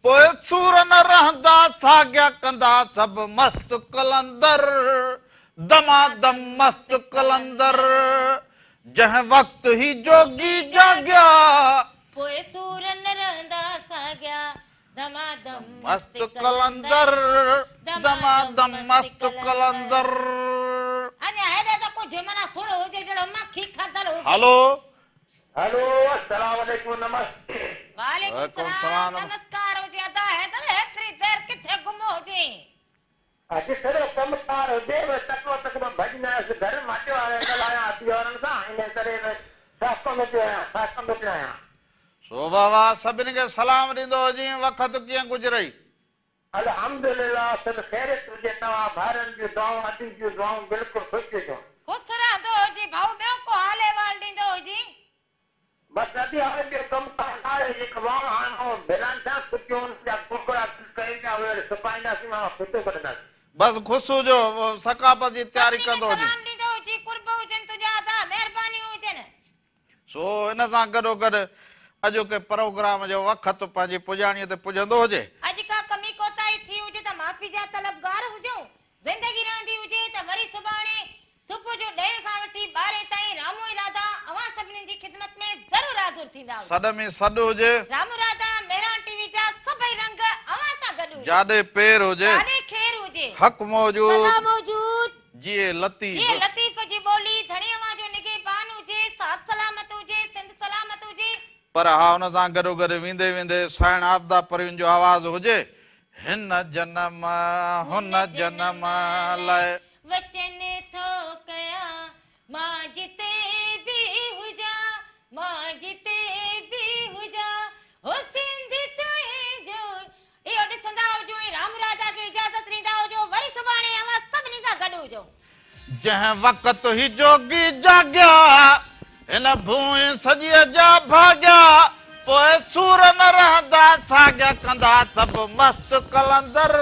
A: पोइ सूर न रहंदा साॻिया कंदा सभु मस्त कलंदर दमादम मस्त कलंदर जंहिं वक़्तु ही जोगी जाॻिया
B: पोइ सूर न रहंदा साॻिया दमादम
A: मस्त कलंदर दमादम मस्त कलंदर
B: अञा हेॾो त कुझु माना सुहिणो हुजे जहिड़ो मक्खी खाधल हुजे
A: हेलो
C: हेलो अस्सलाम वालेकुम नमस्ते
B: वालेकुम सलाम नमस्कार हुजे अदा हैदर हेतिरी देर किथे गुमो हुजे
C: अॼु सॼो कमु कार हुजे तकड़ो तकड़ो भॼन घर माटियो आया ॻाल्हायां अतिवारनि सां इन करे सास्तों में पियो आहियां सास्तों में पियो आहियां
A: सो बाबा सभिनी खे सलाम ॾींदो हुजे वक़्तु कीअं गुज़रई
C: अल्हम्दुलिल्लाह सभु ख़ैरियत हुजे तव्हां भाउरनि जूं दुआऊं अदी जूं दुआऊं बिल्कुलु ख़ुशि हुजो
B: ख़ुशि रहंदो हुजे भाऊ ॿियो को हाले वाल ॾींदो हुजे
C: बसि अॼु हाणे ॿियो कमु कार आहे जेको हाणे बिलान सां कुटियूं जा कुकड़ा कईंदा उहे सुपाईंदासीं मां कुतो कढंदासीं
A: बस ख़ुशि हुजो सकाफ़त जी तयारी कंदो हुजे
B: सलाम ॾींदो हुजे कुर्ब हुजनि तुंहिंजा अदा महिरबानी हुजनि
A: सो हिन सां गॾोगॾु अॼु के प्रोग्राम जो वक़्तु पंहिंजी पुॼाणीअ ते पुॼंदो हुजे
B: अॼु का कमी कोताही थी हुजे त माफ़ी जा तलबगार हुजूं ज़िंदगी रहंदी हुजे त वरी सुभाणे सुबुह जो 10 खां वठी 12 ताईं रामू इरादा अवां सभिनी जी ख़िदमत में ज़रूर हाज़िर थींदा
A: सॾ में सॾ हुजे
B: रामू इरादा मेरान टीवी जा सभई रंग अवां सां गॾु हुजे
A: जाॾे पेर हुजे
B: जाॾे खेर हुजे
A: हक़ मौजूद
B: सदा मौजूद
A: जीअं
B: जीअं
A: लतीफ़
B: लतीफ़ जी ॿोली धणी अवां जो निगहबान हुजे साथ सलामत हुजे सिंध सलामत हुजे
A: पर हा हुन सां गॾोगॾु वेंदे वेंदे साइण आपदा परवीन जो आवाज़ हुजे हिन जनम हुन जनम लाइ
B: वचन थो कया मां जिते भी हुजा मां जिते भी हुजा हो सिंध तुंहिंजो इहो ॾिसंदा हुजो ऐं राम राजा खे इजाज़त ॾींदा हुजो वरी सुभाणे अवां सभिनी सां गॾु हुजो
A: जंहिं वक़्तु ही जोगी जाॻिया हिन भूमि सॼीअ जा भाॻिया पोइ सूर न रहंदा साॻिया कंदा सभु मस्त कलंदर